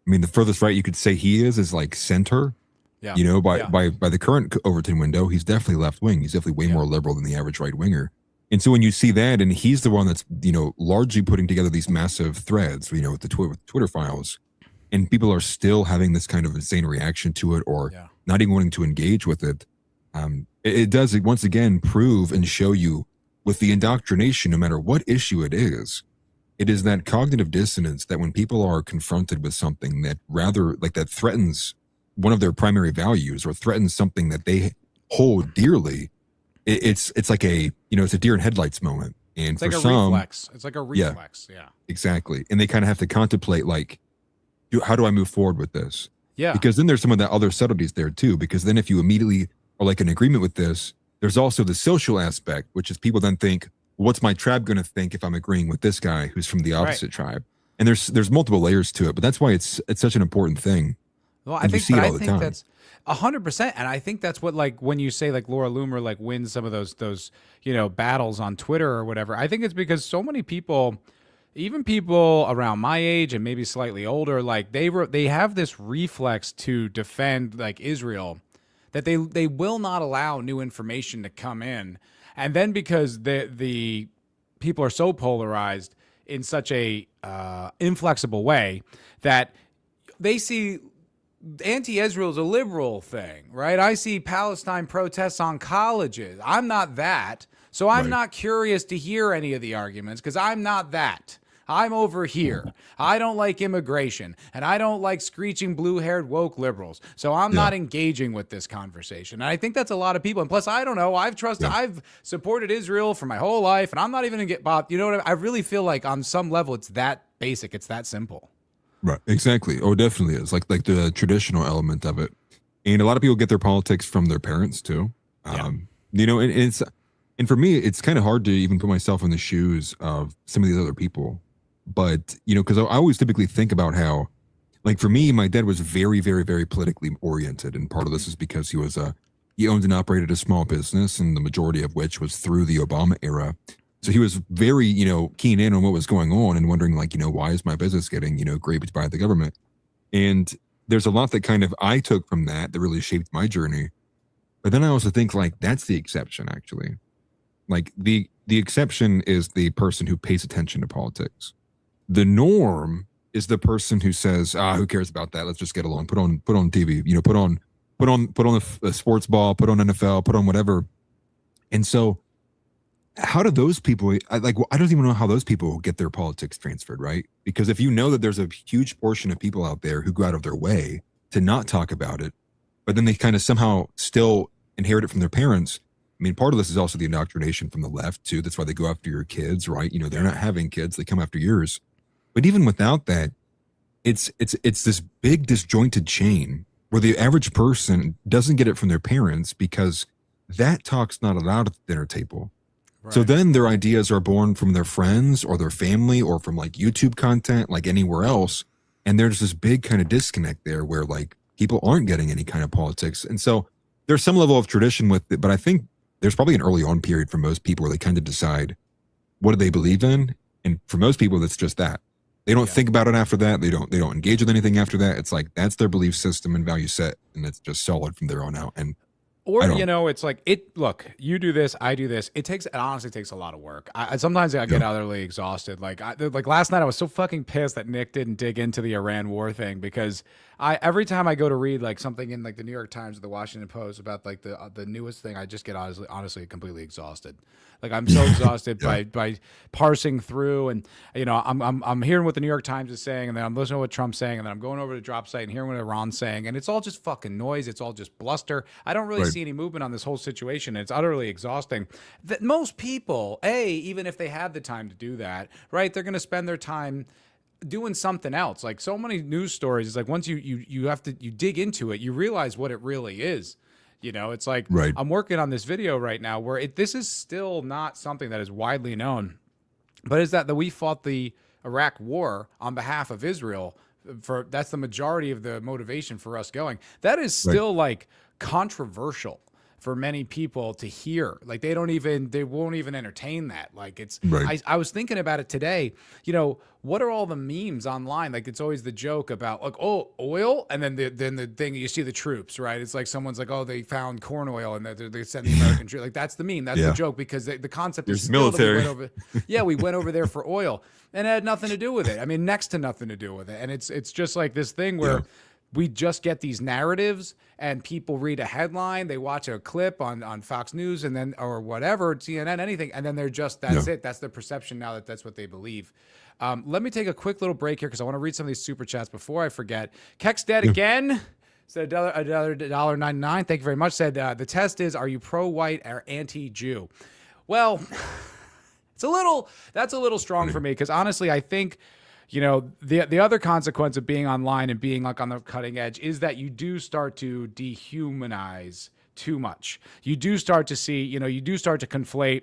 I mean, the furthest right you could say he is like center.
Yeah.
You know, by
Yeah.
by the current Overton window, he's definitely left wing. He's definitely way
Yeah.
more liberal than the average right winger. And so when you see that, and he's the one that's, you know, largely putting together these massive threads, you know, with the Twitter files, and people are still having this kind of insane reaction to it, or
Yeah.
not even wanting to engage with it. It does once again prove and show you with the indoctrination, no matter what issue it is that cognitive dissonance that when people are confronted with something that rather like that threatens one of their primary values or threatens something that they hold dearly, it's like a, you know, it's a deer in headlights moment. And
It's
for
like a
some,
reflex. It's like a reflex. Yeah.
exactly. And they kind of have to contemplate like, how do I move forward with this?
Yeah.
Because then there's some of the other subtleties there too. Because then if you immediately are like in agreement with this, there's also the social aspect, which is people then think, what's my tribe going to think if I'm agreeing with this guy who's from the opposite tribe? And there's multiple layers to it, but that's why it's such an important thing.
Well, I
And you
think,
see it
but I
all the
think
time.
that's 100%, and I think that's what, like, when you say like Laura Loomer like wins some of those you know, battles on Twitter or whatever, I think it's because so many people, even people around my age and maybe slightly older, like they have this reflex to defend like Israel, that they will not allow new information to come in, and then because the people are so polarized in such a inflexible way that they see anti-Israel is a liberal thing, right? I see Palestine protests on colleges. I'm not that. So I'm
Right.
not curious to hear any of the arguments because I'm not that. I'm over here. I don't like immigration, and I don't like screeching blue-haired woke liberals. So I'm not engaging with this conversation. And I think that's a lot of people. And plus, I don't know. I've supported Israel for my whole life, and I'm not even going to get bothered. You know what I mean? I really feel like on some level, it's that basic. It's that simple.
Right. Exactly. Oh, it definitely is like the traditional element of it. And a lot of people get their politics from their parents too. You know, and for me, it's kind of hard to even put myself in the shoes of some of these other people. But, you know, because I always typically think about how, like for me, my dad was very, very, very politically oriented. And part of this is because he owned and operated a small business, and the majority of which was through the Obama era. So he was very, you know, keen in on what was going on and wondering, like, you know, why is my business getting, you know, graped by the government? And there's a lot that kind of I took from that really shaped my journey. But then I also think like that's the exception, actually. Like the exception is the person who pays attention to politics. The norm is the person who says, who cares about that? Let's just get along. Put on TV, you know, put on a sports ball, put on NFL, put on whatever. And so how do those people, I don't even know how those people get their politics transferred, right? Because if you know that there's a huge portion of people out there who go out of their way to not talk about it, but then they kind of somehow still inherit it from their parents. I mean, part of this is also the indoctrination from the left too. That's why they go after your kids, right? You know, they're not having kids, they come after yours. But even without that, it's this big disjointed chain where the average person doesn't get it from their parents because that talk's not allowed at the dinner table. Right. So then their ideas are born from their friends or their family or from like YouTube content, like anywhere else. And there's this big kind of disconnect there where like people aren't getting any kind of politics. And so there's some level of tradition with it, but I think there's probably an early on period for most people where they kind of decide what do they believe in. And for most people, that's just that. They don't think about it after that. They don't engage with anything after that. It's like, that's their belief system and value set. And it's just solid from there on out. And
or, you know, it's like look, you do this, I do this. It honestly takes a lot of work. Sometimes I get utterly exhausted. Like last night I was so fucking pissed that Nick didn't dig into the Iran war thing because every time I go to read like something in like the New York Times or the Washington Post about like the newest thing, I just get honestly completely exhausted. Like I'm so exhausted by parsing through, and you know I'm hearing what the New York Times is saying, and then I'm listening to what Trump's saying, and then I'm going over to Drop Site and hearing what Iran's saying, and it's all just fucking noise. It's all just bluster. I don't really see any movement on this whole situation. It's utterly exhausting. That most people, even if they had the time to do that, right, they're going to spend their time doing something else. Like so many news stories, it's like once you have to dig into it, you realize what it really is. You know, it's like I'm working on this video right now where this is still not something that is widely known, but is that we fought the Iraq war on behalf of Israel. That's the majority of the motivation for us going. That is still like controversial. for many people to hear. Like they won't even entertain that. Like it's,
Right.
I was thinking about it today, what are all the memes online? Like it's always the joke about like, oh, oil. And then the thing, you see the troops, right? It's like, someone's like, oh, they found corn oil and they sent the American troops. Like that's the meme. That's the joke, because the concept is still
military.
we went over there for oil, and it had nothing to do with it. I mean, next to nothing to do with it. And it's just like this thing where we just get these narratives, and people read a headline, they watch a clip on Fox News and then, or whatever, CNN, anything. And then they're just, that's it. That's their perception now, that's what they believe. Let me take a quick little break here, because I want to read some of these super chats before I forget. Kex dead again. Said another $1.99. Thank you very much. Said the test is, are you pro-white or anti-Jew? Well, that's a little strong for me, because honestly, I think, the other consequence of being online and being like on the cutting edge is that you do start to dehumanize too much. You do start to see, you do start to conflate,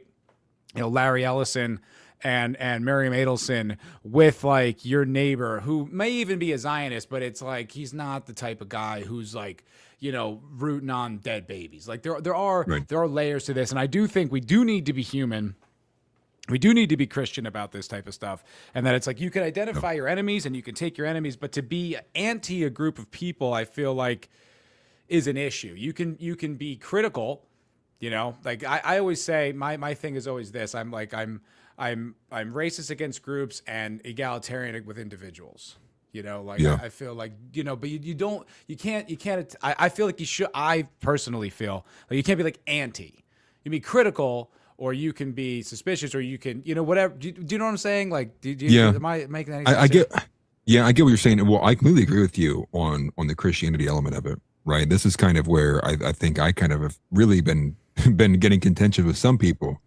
Larry Ellison and Miriam Adelson with like your neighbor, who may even be a Zionist, but it's like he's not the type of guy who's like, rooting on dead babies. Like there are layers to this, and I do think we do need to be human. We do need to be Christian about this type of stuff, and that it's like you can identify your enemies and you can take your enemies, but to be anti a group of people, I feel like is an issue. You can be critical, like I always say, my thing is always this. I'm racist against groups and egalitarian with individuals. I feel like, but you can't, I feel like you should, I personally feel like you can't be like anti. You can be critical, or you can be suspicious, or you can, whatever. Do you know what I'm saying? Like, am I making any sense?
I get what you're saying. Well, I completely agree with you on the Christianity element of it, right? This is kind of where I think I kind of have really been getting contentious with some people,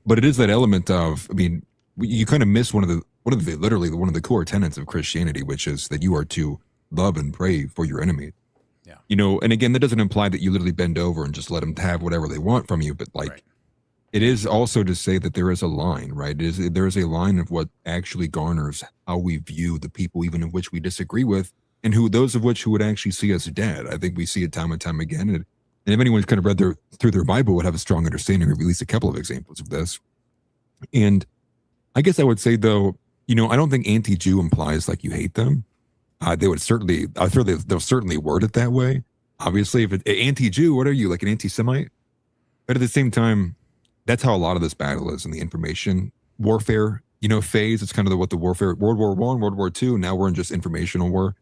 but it is that element of, I mean, you kind of miss one of the core tenets of Christianity, which is that you are to love and pray for your enemy. Yeah. And again, that doesn't imply that you literally bend over and just let them have whatever they want from you, but like, it is also to say that there is a line, right? There is a line of what actually garners how we view the people, even of which we disagree with, and those of which who would actually see us dead. I think we see it time and time again. And if anyone's kind of read through their Bible, would have a strong understanding of at least a couple of examples of this. And I guess I would say, though, I don't think anti-Jew implies like you hate them. They'll certainly word it that way. Obviously, if it's anti-Jew, what are you, like an anti-Semite? But at the same time, that's how a lot of this battle is in the information warfare, phase. It's kind of what the warfare, World War I, World War II. Now we're in just informational war.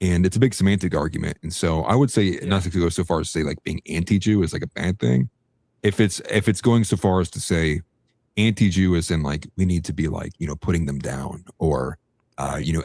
And it's a big semantic argument. And so I would say not to go so far as to say like being anti-Jew is like a bad thing. If it's going so far as to say anti-Jew is in like, we need to be like, putting them down, or,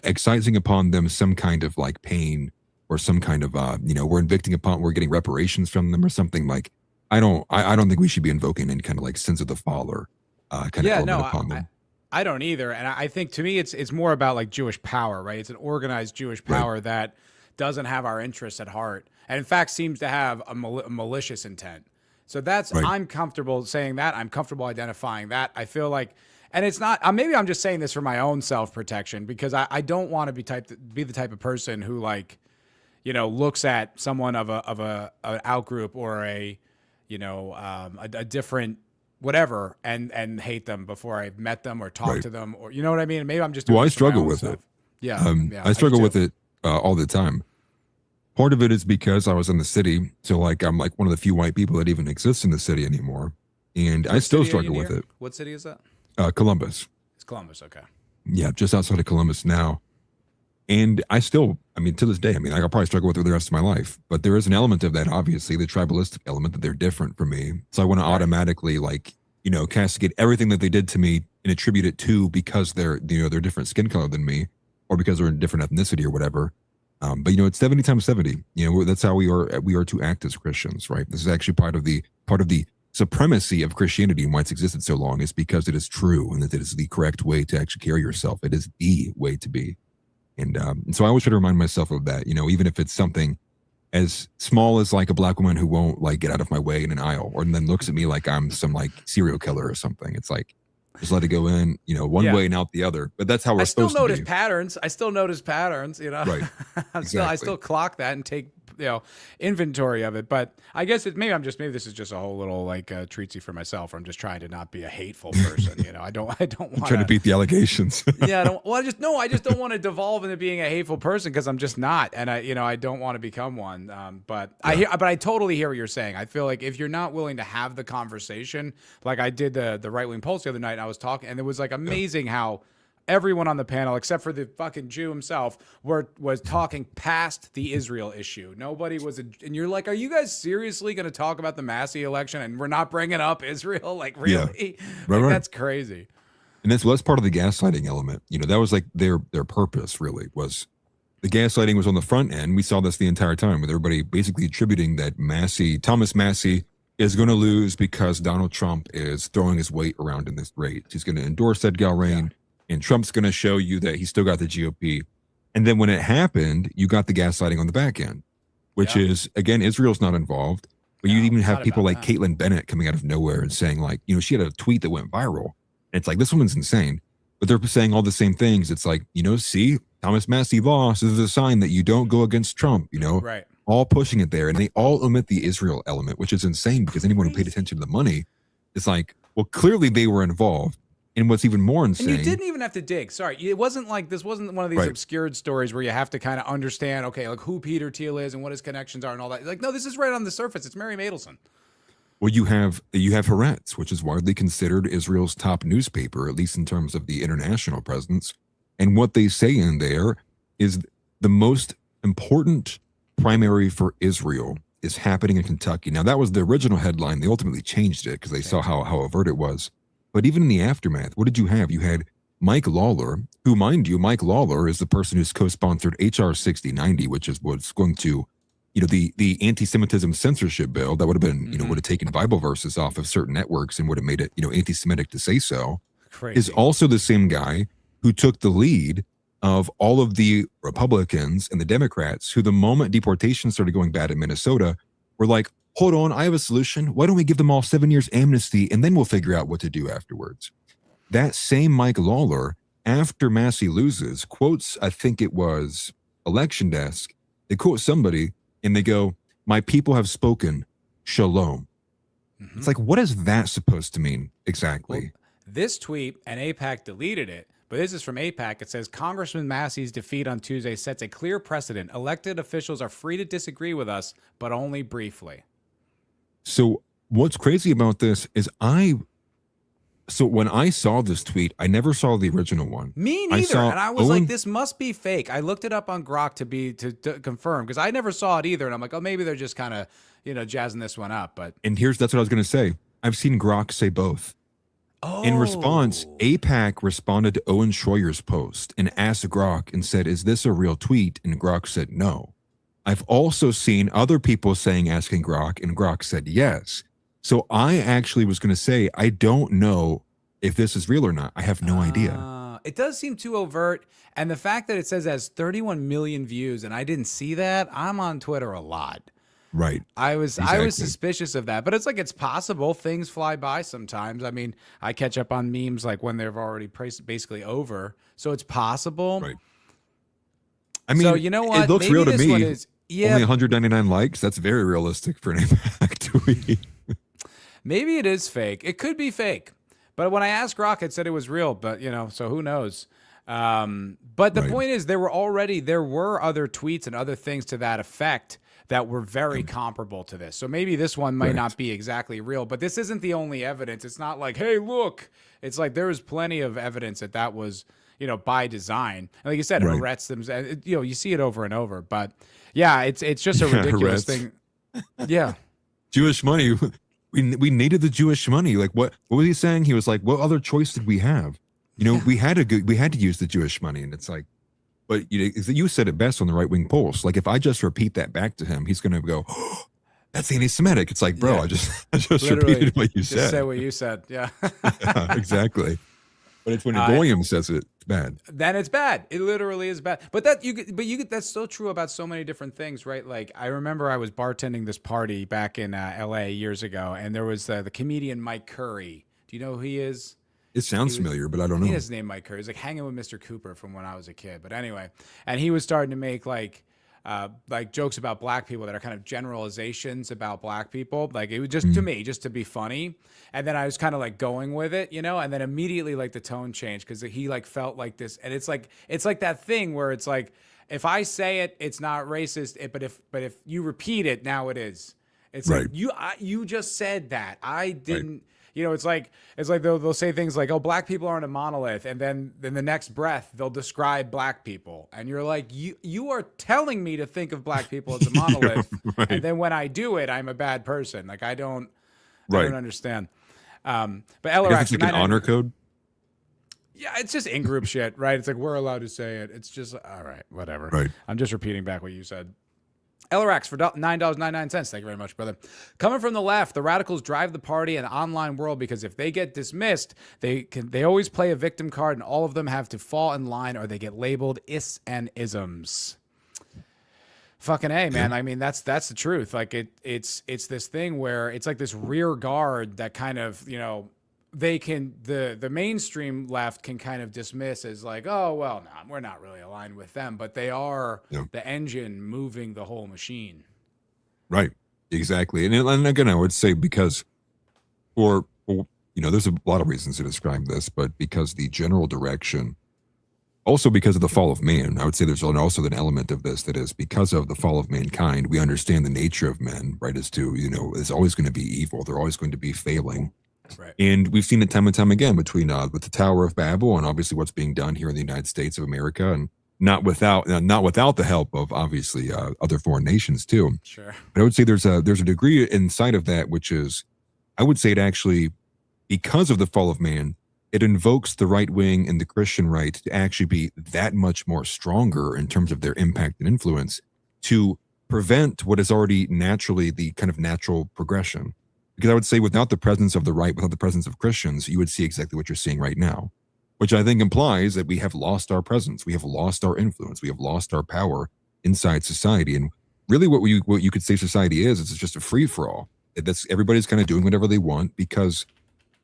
excising upon them some kind of like pain, or some kind of, we're getting reparations from them or something. Like, I don't think we should be invoking any kind of like sins of the father kind of element upon them.
I don't either. And I think to me, it's more about like Jewish power, right? It's an organized Jewish power that doesn't have our interests at heart, and in fact seems to have a malicious intent. So that's, I'm comfortable saying that. I'm comfortable identifying that. I feel like, and it's not, maybe I'm just saying this for my own self-protection, because I don't want to be the type of person who like, looks at someone of an out-group or a different whatever and hate them before I've met them or talked to them, or, you know what I mean? Maybe I'm just doing
I struggle with it.
Yeah.
I struggle with it all the time. Part of it is because I was in the city. So like, I'm like one of the few white people that even exists in the city anymore. And I still struggle with it.
What city is that?
Columbus.
It's Columbus. Okay.
Yeah. Just outside of Columbus now. And I still, to this day, I'll probably struggle with it the rest of my life, but there is an element of that, obviously, the tribalistic element, that they're different from me. So I want to automatically castigate everything that they did to me and attribute it to because they're different skin color than me, or because they're a different ethnicity or whatever. But it's 70 times 70. That's how we are to act as Christians, right? This is actually part of the supremacy of Christianity and why it's existed so long, is because it is true and that it is the correct way to actually carry yourself. It is the way to be. And so I always try to remind myself of that, even if it's something as small as like a black woman who won't like get out of my way in an aisle, or then looks at me like I'm some like serial killer or something. It's like, just let it go in, one way and out the other. But that's how we're supposed to be.
I still notice patterns, Right.
Exactly.
I still clock that and take inventory of it. But I guess maybe this is just a whole little like treatsy for myself. I'm just trying to not be a hateful person. I don't want
trying to beat the allegations.
Yeah, I just don't want to devolve into being a hateful person because I'm just not, and I don't want to become one. But I totally hear what you're saying. I feel like if you're not willing to have the conversation, like I did the right wing pulse the other night, and I was talking, and it was like amazing how everyone on the panel, except for the fucking Jew himself, was talking past the Israel issue. Nobody was, and you're like, are you guys seriously going to talk about the Massey election and we're not bringing up Israel? Like, really?
Yeah. Right.
That's crazy.
And that's part of the gaslighting element. That was like their purpose really was. The gaslighting was on the front end. We saw this the entire time with everybody basically attributing that Thomas Massey is going to lose because Donald Trump is throwing his weight around in this race. He's going to endorse Edgar Rain. And Trump's going to show you that he's still got the GOP. And then when it happened, you got the gaslighting on the back end, which is, again, Israel's not involved. But you even have people like Caitlin Bennett coming out of nowhere and saying, like, she had a tweet that went viral. And it's like, this woman's insane. But they're saying all the same things. It's like, see, Thomas Massey lost. This is a sign that you don't go against Trump,
Right.
All pushing it there. And they all omit the Israel element, which is insane because anyone who paid attention to the money is like, well, clearly they were involved. And what's even more insane.
And you didn't even have to dig. Sorry. It wasn't like this wasn't one of these obscured stories where you have to kind of understand, okay, like who Peter Thiel is and what his connections are and all that. Like, no, this is right on the surface. It's Mary Matelson.
Well, you have Haaretz, which is widely considered Israel's top newspaper, at least in terms of the international presence. And what they say in there is the most important primary for Israel is happening in Kentucky. Now, that was the original headline. They ultimately changed it because they saw how overt it was. But even in the aftermath, what did you have? You had Mike Lawler, who, mind you, Mike Lawler is the person who's co-sponsored HR 6090, which is what's going to, the anti-Semitism censorship bill that would have been, would have taken Bible verses off of certain networks and would have made it, anti-Semitic to say so. Crazy. Is also the same guy who took the lead of all of the Republicans and the Democrats who, the moment deportation started going bad in Minnesota, were like, hold on, I have a solution. Why don't we give them all 7 years amnesty and then we'll figure out what to do afterwards? That same Mike Lawler, after Massey loses, quotes, I think it was Election Desk. They quote somebody and they go, my people have spoken, shalom. Mm-hmm. It's like, what is that supposed to mean exactly?
Well, this tweet, and AIPAC deleted it, but this is from AIPAC. It says, Congressman Massey's defeat on Tuesday sets a clear precedent. Elected officials are free to disagree with us, but only briefly.
So what's crazy about this is so when I saw this tweet, I never saw the original one.
Me neither. And I was like, this must be fake. I looked it up on Grok to confirm because I never saw it either. And I'm like, oh, maybe they're just kind of, jazzing this one up.
And that's what I was going to say. I've seen Grok say both. Oh. In response, AIPAC responded to Owen Schroyer's post and asked Grok and said, is this a real tweet? And Grok said no. I've also seen other people asking Grok, and Grok said yes. So I actually was going to say, I don't know if this is real or not. I have no idea.
It does seem too overt. And the fact that it says it has 31 million views and I didn't see that, I'm on Twitter a lot.
Right.
I was suspicious of that, but it's like, it's possible things fly by sometimes. I mean, I catch up on memes like when they're already basically over. So it's possible.
Right. I mean,
so you know what?
It looks real to me.
Only
199 likes. That's very realistic for an AIPAC tweet.
Maybe it is fake. It could be fake. But when I asked Grok, it said it was real. But, so who knows? But the point is, there were other tweets and other things to that effect that were very comparable to this. So maybe this one might not be exactly real. But this isn't the only evidence. It's not like, hey, look. It's like there was plenty of evidence that was, by design. And like you said, Haaretz them. You see it over and over. But yeah, it's just a ridiculous thing. Yeah.
Jewish money. We needed the Jewish money. Like what was he saying? He was like, what other choice did we have? We had to use the Jewish money. And it's like, but you said it best on the right wing pulse. Like if I just repeat that back to him, he's going to go, oh, that's anti-Semitic. It's like, bro, I just repeated what you said.
Just say what you said. Yeah.
Yeah, exactly. But it's when Goyim says it, it's bad.
Then it's bad. It literally is bad. But that's so true about so many different things, right? Like I remember I was bartending this party back in LA years ago, and there was the comedian Mike Curry. Do you know who he is?
It sounds familiar, but I don't know.
He has his name Mike Curry. He's like hanging with Mr. Cooper from when I was a kid. But anyway, and he was starting to make like like jokes about black people that are kind of generalizations about black people. Like it was just to me, just to be funny. And then I was kind of like going with it, you know, and then immediately like the tone changed because he like felt like this. And it's like that thing where it's like, if I say it, it's not racist. But if you repeat it, now it is. It's
Right.
like you just said that. I didn't. Right. You know, it's like they'll say things like, "Oh, black people aren't a monolith," and then in the next breath they'll describe black people, and you're like, "You are telling me to think of black people as a monolith,"
Right.
and then when I do it, I'm a bad person. Like I don't understand. But
Ellerax, it's like an honor code.
Yeah, it's just in-group shit, right? It's like we're allowed to say it. It's just all right, whatever.
Right.
I'm just repeating back what you said. Ellerax for $9.99. Thank you very much, brother. Coming from the left, the radicals drive the party and the online world because if they get dismissed, they always play a victim card and all of them have to fall in line or they get labeled is and isms. Fucking A, man. I mean, that's the truth. Like it's this thing where it's like this rear guard that kind of, you know, they can the mainstream left can kind of dismiss as like, oh well, no, we're not really aligned with them, but they are the engine moving the whole machine.
Right, exactly. And again, I would say because, or you know, there's a lot of reasons to describe this, but because the general direction, also because of the fall of man, I would say there's also an element of this that is because of the fall of mankind, we understand the nature of men, right? As to, you know, there's always going to be evil, they're always going to be failing.
Right.
And we've seen it time and time again between with the Tower of Babel and obviously what's being done here in the United States of America, and not without the help of obviously other foreign nations too.
Sure.
But I would say there's a degree inside of that, which is, I would say it actually, because of the fall of man, it invokes the right wing and the Christian right to actually be that much more stronger in terms of their impact and influence to prevent what is already naturally the kind of natural progression. Because I would say without the presence of the right, without the presence of Christians, you would see exactly what you're seeing right now, which I think implies that we have lost our presence. We have lost our influence. We have lost our power inside society. And really what you could say society is, it's just a free for all. That's everybody's kind of doing whatever they want, because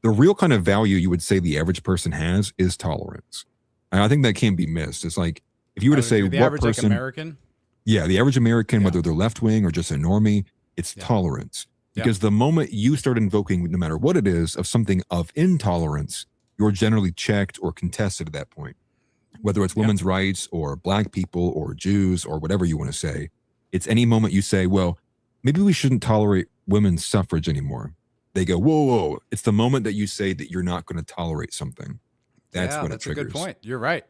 the real kind of value you would say the average person has is tolerance. And I think that can't be missed. It's like, if you were to say
the
what
average
person,
like American?
Yeah, the average American, whether they're left wing or just a normie, it's tolerance. Because the moment you start invoking, no matter what it is, of something of intolerance, you're generally checked or contested at that point. Whether it's women's rights or black people or Jews or whatever you want to say, it's any moment you say, well, maybe we shouldn't tolerate women's suffrage anymore. They go, whoa. It's the moment that you say that you're not going to tolerate something. That's when it triggers.
That's a good point. You're right.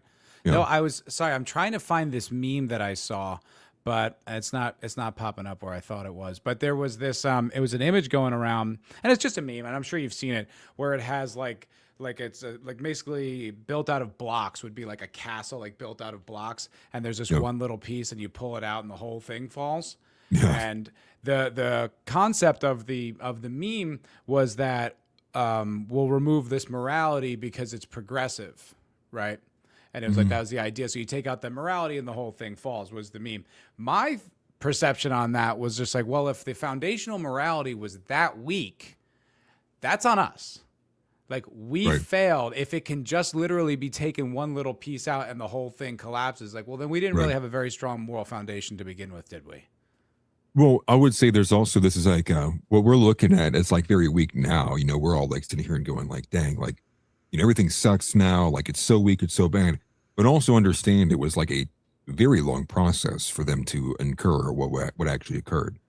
Yeah.
No, I'm trying to find this meme that I saw, but it's not popping up where I thought it was. But there was this, it was an image going around, and it's just a meme, and I'm sure you've seen it, where it has like it's like basically built out of blocks, would be like a castle, like built out of blocks, and there's this one little piece, and you pull it out, and the whole thing falls. Yeah. And the concept of the meme was that we'll remove this morality because it's progressive, right? And it was like, that was the idea. So you take out the morality and the whole thing falls, was the meme. My perception on that was just like, well, if the foundational morality was that weak, that's on us. Like we failed. If it can just literally be taken one little piece out and the whole thing collapses, like, well, then we didn't really have a very strong moral foundation to begin with, did we?
Well, I would say there's also, this is like, what we're looking at is like very weak now. You know, we're all like sitting here and going like, dang, like, you know, everything sucks now. Like it's so weak, it's so bad. But also understand it was like a very long process for them to incur what actually occurred.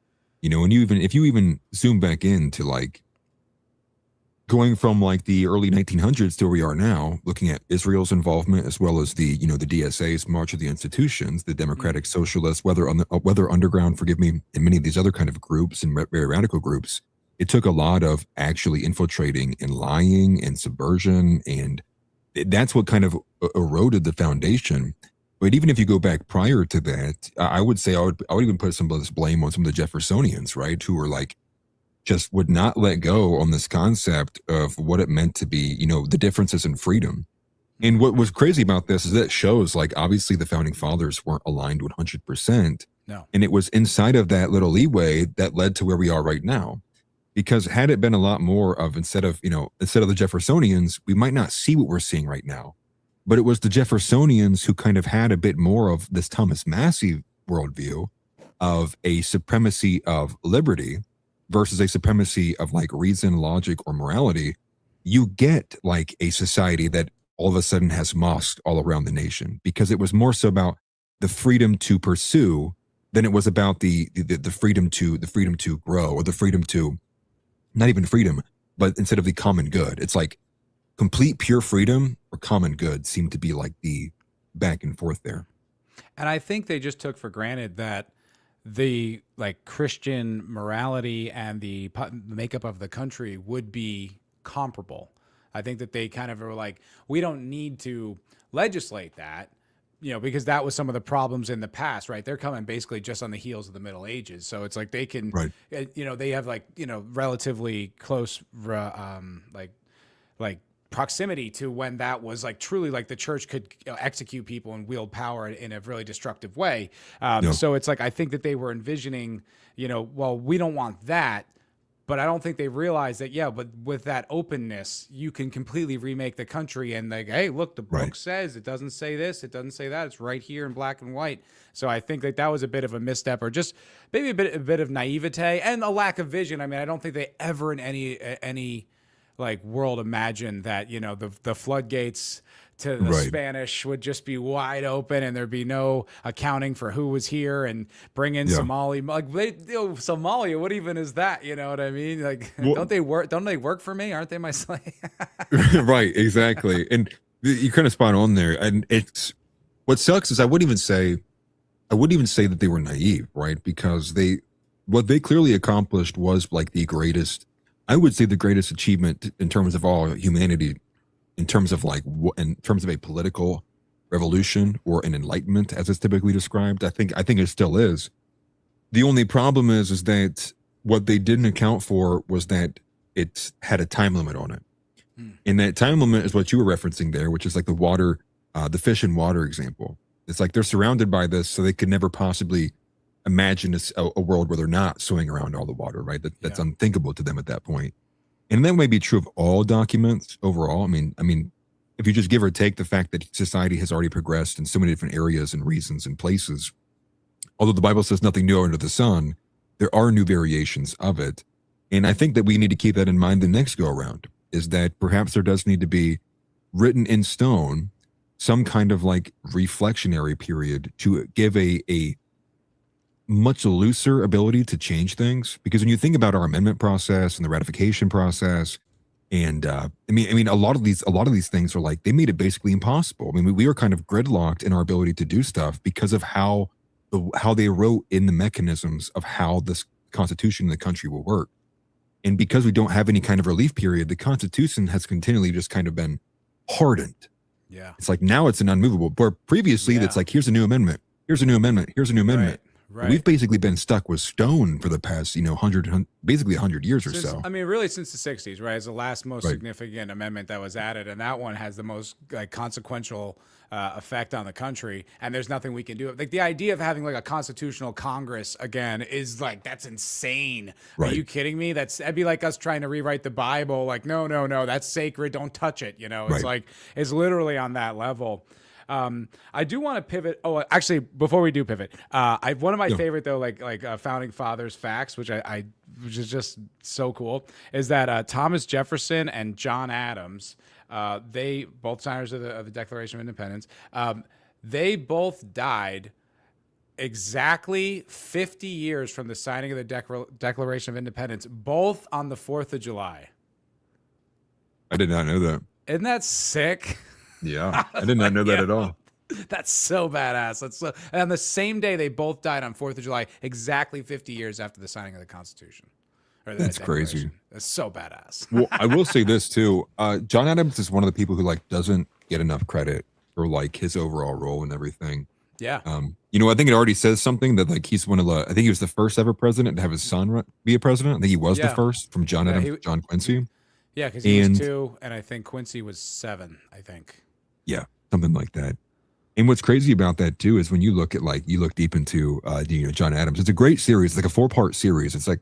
You know, and if you even zoom back into like going from like the early 1900s to where we are now, looking at Israel's involvement as well as the, you know, the DSA's March of the Institutions, the Democratic Socialists, whether Underground, forgive me, and many of these other kind of groups and very radical groups, it took a lot of actually infiltrating and lying and subversion, and that's what kind of eroded the foundation. But even if you go back prior to that, I would say I would even put some of this blame on some of the Jeffersonians, right, who were like, just would not let go on this concept of what it meant to be, you know, the differences in freedom. And what was crazy about this is that it shows, like, obviously the founding fathers weren't aligned 100%.
No.
And it was inside of that little leeway that led to where we are right now. Because had it been a lot more of, instead of the Jeffersonians, we might not see what we're seeing right now. But it was the Jeffersonians who kind of had a bit more of this Thomas Massey worldview of a supremacy of liberty versus a supremacy of like reason, logic, or morality, you get like a society that all of a sudden has mosques all around the nation, because it was more so about the freedom to pursue than it was about the freedom to grow, or the freedom to, not even freedom, but instead of the common good. It's like complete pure freedom or common good seemed to be like the back and forth there.
And I think they just took for granted that the like Christian morality and the makeup of the country would be comparable. I think that they kind of were like, we don't need to legislate that, because that was some of the problems in the past, right? They're coming basically just on the heels of the Middle Ages. So it's like they can,
right.
They have like, relatively close, like proximity to when that was like truly like the church could execute people and wield power in a really destructive way. So it's like, I think that they were envisioning, well, we don't want that, but I don't think they realized that, but with that openness, you can completely remake the country and like, hey, look, the book says it doesn't say this, it doesn't say that. It's right here in black and white. So I think that was a bit of a misstep, or just maybe a bit of naivete and a lack of vision. I mean, I don't think they ever in any like world imagined that, the floodgates to the Spanish would just be wide open and there'd be no accounting for who was here, and bring in Somalia. Like Somalia, what even is that? You know what I mean? Like, well, don't they work for me? Aren't they my slave?
Right, exactly. And you're kind of spot on there. And it's, what sucks is I wouldn't even say that they were naive, right? Because what they clearly accomplished was like the greatest achievement in terms of all humanity, in terms of a political revolution or an enlightenment, as it's typically described. I think it still is. The only problem is that what they didn't account for was that it had a time limit on it. And that time limit is what you were referencing there, which is like the water, the fish and water example. It's like they're surrounded by this, so they could never possibly imagine a world where they're not swimming around all the water, right? That's unthinkable to them at that point. And that may be true of all documents overall. I mean, if you just give or take the fact that society has already progressed in so many different areas and reasons and places, although the Bible says nothing new under the sun, there are new variations of it. And I think that we need to keep that in mind the next go around, is that perhaps there does need to be written in stone some kind of like reflectionary period to give a much looser ability to change things. Because when you think about our amendment process and the ratification process, and I mean a lot of these things are like, they made it basically impossible. I mean, we were kind of gridlocked in our ability to do stuff because of how they wrote in the mechanisms of how this Constitution in the country will work. And because we don't have any kind of relief period, the Constitution has continually just kind of been hardened.
Yeah. It's
like now it's an unmovable, where previously it's like, here's a new amendment, here's a new amendment, here's a new amendment. Right. We've basically been stuck with stone for the past, 100 years or so.
I mean, really since the 60s, right? It's the last most significant amendment that was added. And that one has the most like consequential effect on the country. And there's nothing we can do. Like the idea of having like a constitutional Congress again is like, that's insane. Right. Are you kidding me? That'd be like us trying to rewrite the Bible. Like, no, that's sacred. Don't touch it. It's like, it's literally on that level. I do want to pivot. Oh, actually, before we do pivot, one of my favorite though, like founding fathers facts, which which is just so cool, is that Thomas Jefferson and John Adams, they both signers of the Declaration of Independence, they both died exactly 50 years from the signing of the Declaration of Independence, both on the 4th of July.
I did not know that.
Isn't that sick?
Yeah, I did not know that at all.
That's so badass. And on the same day, they both died on 4th of July, exactly 50 years after the signing of the Constitution.
That's crazy.
That's so badass.
Well, I will say this too. John Adams is one of the people who like doesn't get enough credit for like his overall role and everything.
Yeah.
I think it already says something that like he's I think he was the first ever president to have his son be a president. I think he was the first from John Adams to John Quincy.
Yeah, because he was 2, and I think Quincy was 7, I think.
Yeah, something like that. And what's crazy about that too is when you look deep into John Adams. It's a great series. It's like a 4-part series. It's like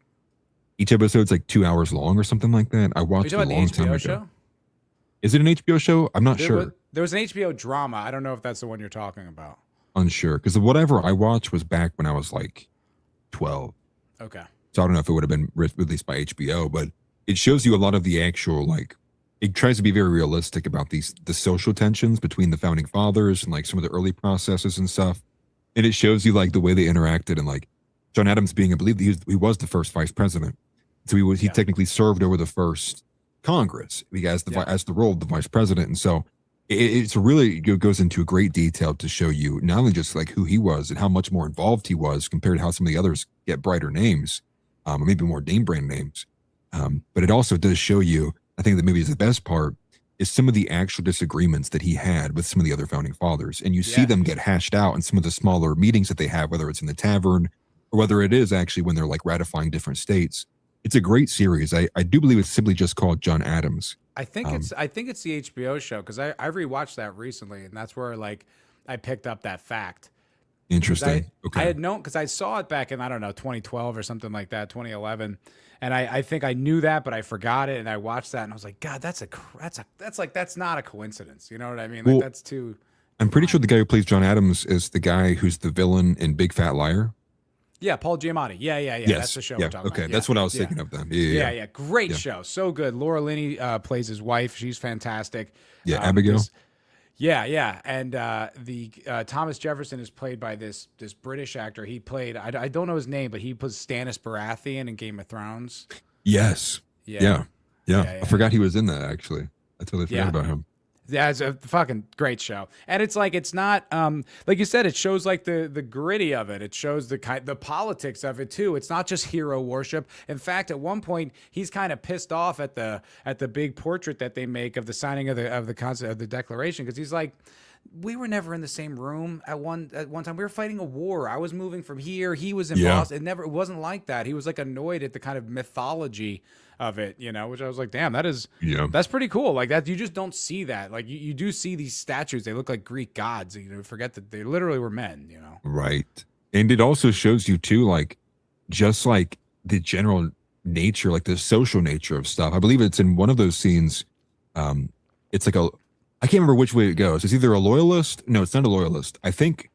each episode's like 2 hours long or something like that. I watched it a long time ago. Show? Is it an HBO show? I'm not sure.
There was an HBO drama. I don't know if that's the one you're talking about.
unsure because whatever I watched was back when I was like 12.
Okay.
So I don't know if it would have been released by HBO, but it shows you a lot of the actual, like, it tries to be very realistic about the social tensions between the founding fathers and like some of the early processes and stuff. And it shows you like the way they interacted and like John Adams being, I believe he was the first vice president. So he technically served over the first Congress as the role of the vice president. And so it's really goes into great detail to show you not only just like who he was and how much more involved he was compared to how some of the others get brighter names, or maybe more name brand names. But it also does show you, I think that maybe is the best part, is some of the actual disagreements that he had with some of the other founding fathers. And you see them get hashed out in some of the smaller meetings that they have, whether it's in the tavern or whether it is actually when they're like ratifying different states. It's a great series. I do believe it's simply just called John Adams.
I think it's the HBO show because I rewatched that recently, and that's where like I picked up that fact.
Interesting.
I had known because I saw it back in, I don't know, 2012 or something like that, 2011, and I think I knew that, but I forgot it, and I watched that, and I was like, God, that's not a coincidence. You know what I mean? Like, that's too.
I'm pretty sure the guy who plays John Adams is the guy who's the villain in Big Fat Liar.
Yeah, Paul Giamatti. Yeah. Yes. That's the show we're talking about.
Okay, that's what I was thinking of then. Yeah.
Great show. So good. Laura Linney plays his wife. She's fantastic.
Yeah, Abigail.
And the Thomas Jefferson is played by this British actor. He played, I don't know his name, but he was Stannis Baratheon in Game of Thrones.
Yes. Yeah. I forgot he was in that, actually. I totally forgot about him.
Yeah, it's a fucking great show. And it's like, it's not, like you said, it shows like the gritty of it. It shows the politics of it too. It's not just hero worship. In fact, at one point, he's kind of pissed off at the big portrait that they make of the signing of the concept of the Declaration. Cause he's like, we were never in the same room at one time. We were fighting a war. I was moving from here. He was in Boston. It wasn't like that. He was like annoyed at the kind of mythology of it, you know, which I was like, damn, that's pretty cool. Like that, you just don't see that. Like you do see these statues. They look like Greek gods. You know, forget that they literally were men, you know? Right.
And it also shows you too, like, just like the general nature, like the social nature of stuff. I believe it's in one of those scenes. It's like I can't remember which way it goes. It's either a loyalist. No, it's not a loyalist. I think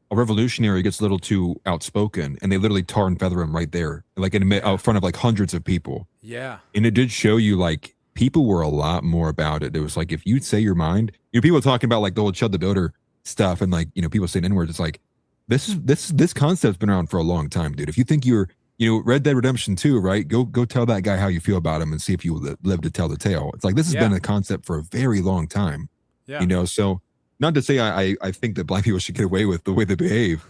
a revolutionary gets a little too outspoken and they literally tar and feather him right there, like out front of like hundreds of people.
Yeah.
And it did show you like people were a lot more about it. It was like, if you'd say your mind, you know, people talking about like the whole Chud the Builder stuff and like, you know, people saying N-words. It's like, this concept's been around for a long time, dude. If you think you're, you know, Red Dead Redemption 2, right? Go tell that guy how you feel about him and see if you live to tell the tale. It's like, this has been a concept for a very long time. Yeah. You know, so not to say I think that black people should get away with the way they behave,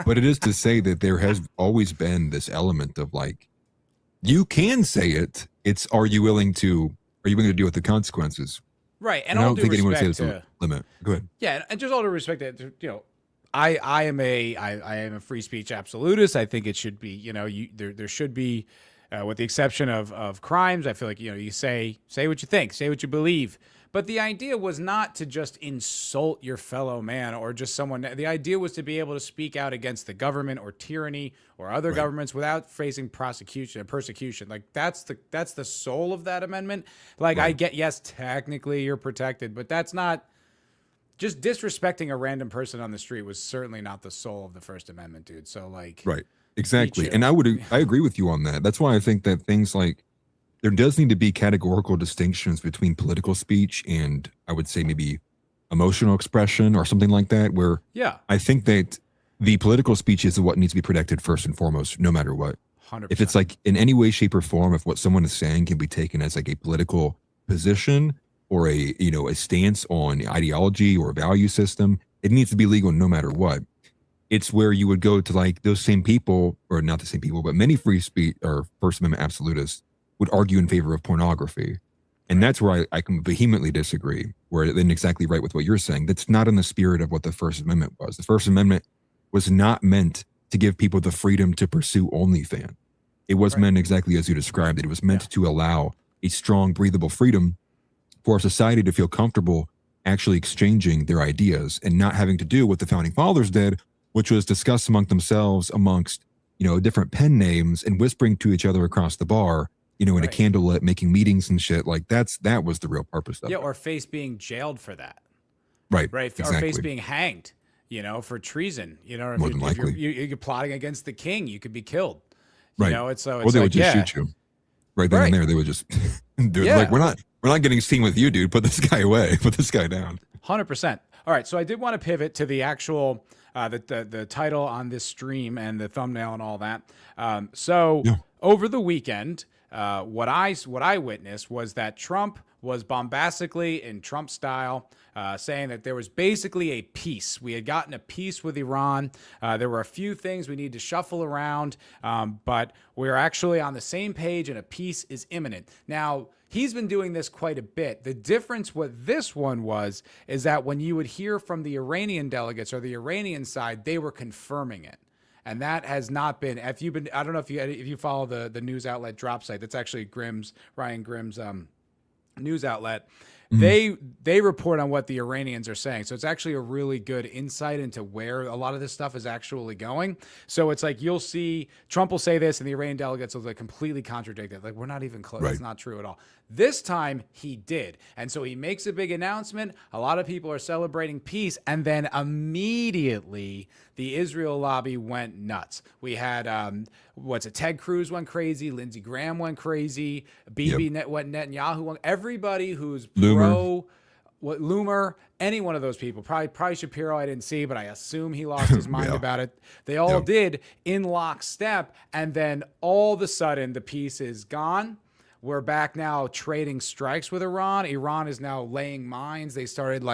but it is to say that there has always been this element of like, you can say it. It's, are you willing to deal with the consequences?
Right. And I don't think anyone says
a limit. Go ahead.
Yeah. And just all due respect that, you know, I am a free speech absolutist. I think it should be, you know, there should be, with the exception of crimes. I feel like, you know, you say what you think, say what you believe. But the idea was not to just insult your fellow man or just someone. The idea was to be able to speak out against the government or tyranny or other governments without facing persecution. Like that's the soul of that amendment. Like I get, yes, technically you're protected, but that's not. Just disrespecting a random person on the street was certainly not the soul of the First Amendment, dude. So like,
right, exactly. And I agree with you on that. That's why I think that things like, there does need to be categorical distinctions between political speech and I would say maybe emotional expression or something like that, where I think that the political speech is what needs to be protected first and foremost, no matter what.
100%.
If it's like in any way, shape or form, if what someone is saying can be taken as like a political position or a, you know, a stance on ideology or value system, it needs to be legal no matter what. It's where you would go to like those same people, or not the same people, but many free speech or First Amendment absolutists would argue in favor of pornography. And that's where I can vehemently disagree, where then exactly right with what you're saying. That's not in the spirit of what the First Amendment was. The First Amendment was not meant to give people the freedom to pursue OnlyFans. It was meant exactly as you described it. It was meant to allow a strong, breathable freedom for a society to feel comfortable actually exchanging their ideas and not having to do what the founding fathers did, which was discuss among themselves amongst, you know, different pen names and whispering to each other across the bar, you know, in a candlelit, making meetings and shit. Like that was the real purpose of it.
Yeah, or face being jailed for that.
Right.
Or face being hanged. for treason.
More than likely.
If you're plotting against the king, you could be killed.
Right.
It's so.
Or
It's
they
like,
would just
yeah.
shoot you. Right then and there, they would just, they're like, we're not getting seen with you, dude. Put this guy away. Put this guy down.
100%. All right, so I did want to pivot to the actual the title on this stream and the thumbnail and all that. Over the weekend, what I witnessed was that Trump was bombastically in Trump style saying that there was basically a peace. We had gotten a peace with Iran. There were a few things we need to shuffle around, but we're actually on the same page and a peace is imminent. Now, he's been doing this quite a bit. The difference with this one is that when you would hear from the Iranian delegates or the Iranian side, they were confirming it. And that has not been, I don't know if you follow the news outlet Drop Site, that's actually Ryan Grimm's news outlet. They report on what the Iranians are saying. So it's actually a really good insight into where a lot of this stuff is actually going. So it's like you'll see Trump will say this and the Iranian delegates will completely contradict it. Like, we're not even close. Right. It's not true at all. This time he did. And so he makes a big announcement. A lot of people are celebrating peace. And then immediately the Israel lobby went nuts. We had, Ted Cruz went crazy. Lindsey Graham went crazy. Netanyahu went. Everybody who's Loomer, any one of those people, probably Shapiro I didn't see, but I assume he lost his mind about it. They all did in lockstep. And then all of a sudden the peace is gone. We're back now trading strikes with Iran. Iran is now laying mines. They started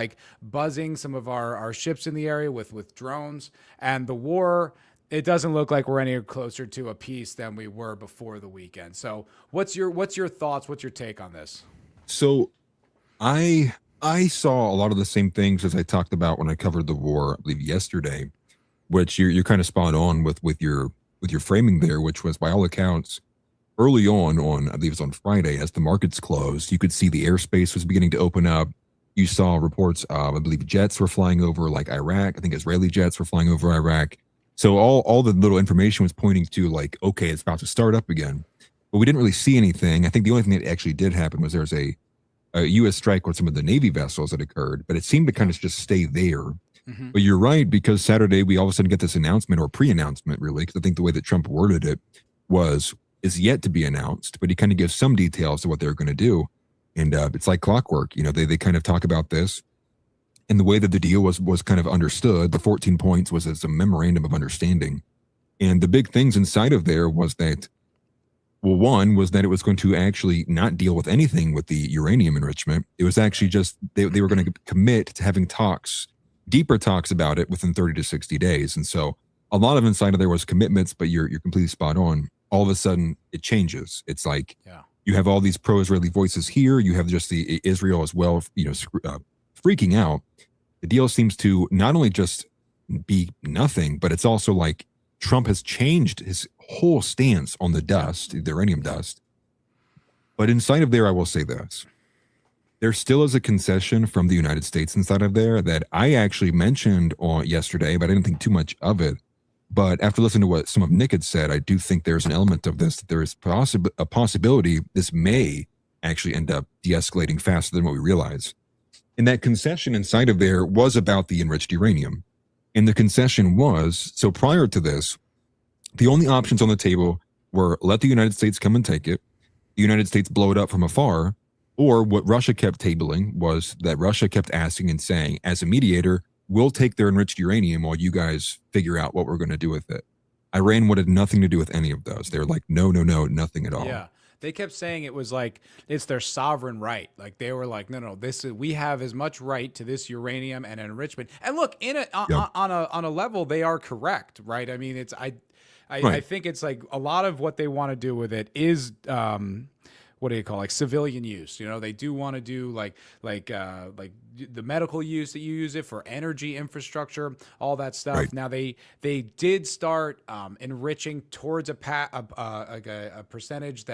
buzzing some of our ships in the area with drones. And the war, it doesn't look like we're any closer to a peace than we were before the weekend. So what's your thoughts? What's your take on this?
So I saw a lot of the same things as I talked about when I covered the war, I believe yesterday, which you're kind of spot on with your framing there, which was by all accounts early on I believe it was on Friday, as the markets closed, you could see the airspace was beginning to open up. You saw reports of, I believe, jets were flying over Iraq. I think Israeli jets were flying over Iraq. So all the little information was pointing to okay, it's about to start up again. But we didn't really see anything. I think the only thing that actually did happen was there was a U.S. strike on some of the Navy vessels that occurred, but it seemed to kind of just stay there. Mm-hmm. But you're right, because Saturday we all of a sudden get this announcement, or pre-announcement really, because I think the way that Trump worded it is yet to be announced, but he kind of gives some details of what they're going to do. And it's like clockwork. They kind of talk about this. And the way that the deal was kind of understood, the 14 points was as a memorandum of understanding. And the big things inside of there was that, well, one was that it was going to actually not deal with anything with the uranium enrichment. It was actually just, they were going to commit to having deeper talks about it within 30 to 60 days. And so a lot of inside of there was commitments, but you're completely spot on. All of a sudden it changes. It's like, you have all these pro-Israeli voices here. You have just the Israel as well, freaking out. The deal seems to not only just be nothing, but it's also like Trump has changed his whole stance on the uranium dust. But inside of there, I will say this. There still is a concession from the United States inside of there that I actually mentioned yesterday, but I didn't think too much of it. But after listening to what some of Nick had said, I do think there's an element of this, that there is a possibility this may actually end up de-escalating faster than what we realize. And that concession inside of there was about the enriched uranium. And the concession was, so prior to this, the only options on the table were let the United States come and take it, the United States blow it up from afar, or what Russia kept tabling was that Russia kept asking and saying, as a mediator, we'll take their enriched uranium while you guys figure out what we're going to do with it. Iran wanted nothing to do with any of those. They were like, no, nothing at all.
Yeah. They kept saying it was like, it's their sovereign right. Like they were like, no, we have as much right to this uranium and enrichment. And look, on a level, they are correct, right? I mean, I think it's like a lot of what they want to do with it is, what do you call civilian use? They do want to do like the medical use that you use it for, energy infrastructure, all that stuff. Right. Now they did start enriching towards a percentage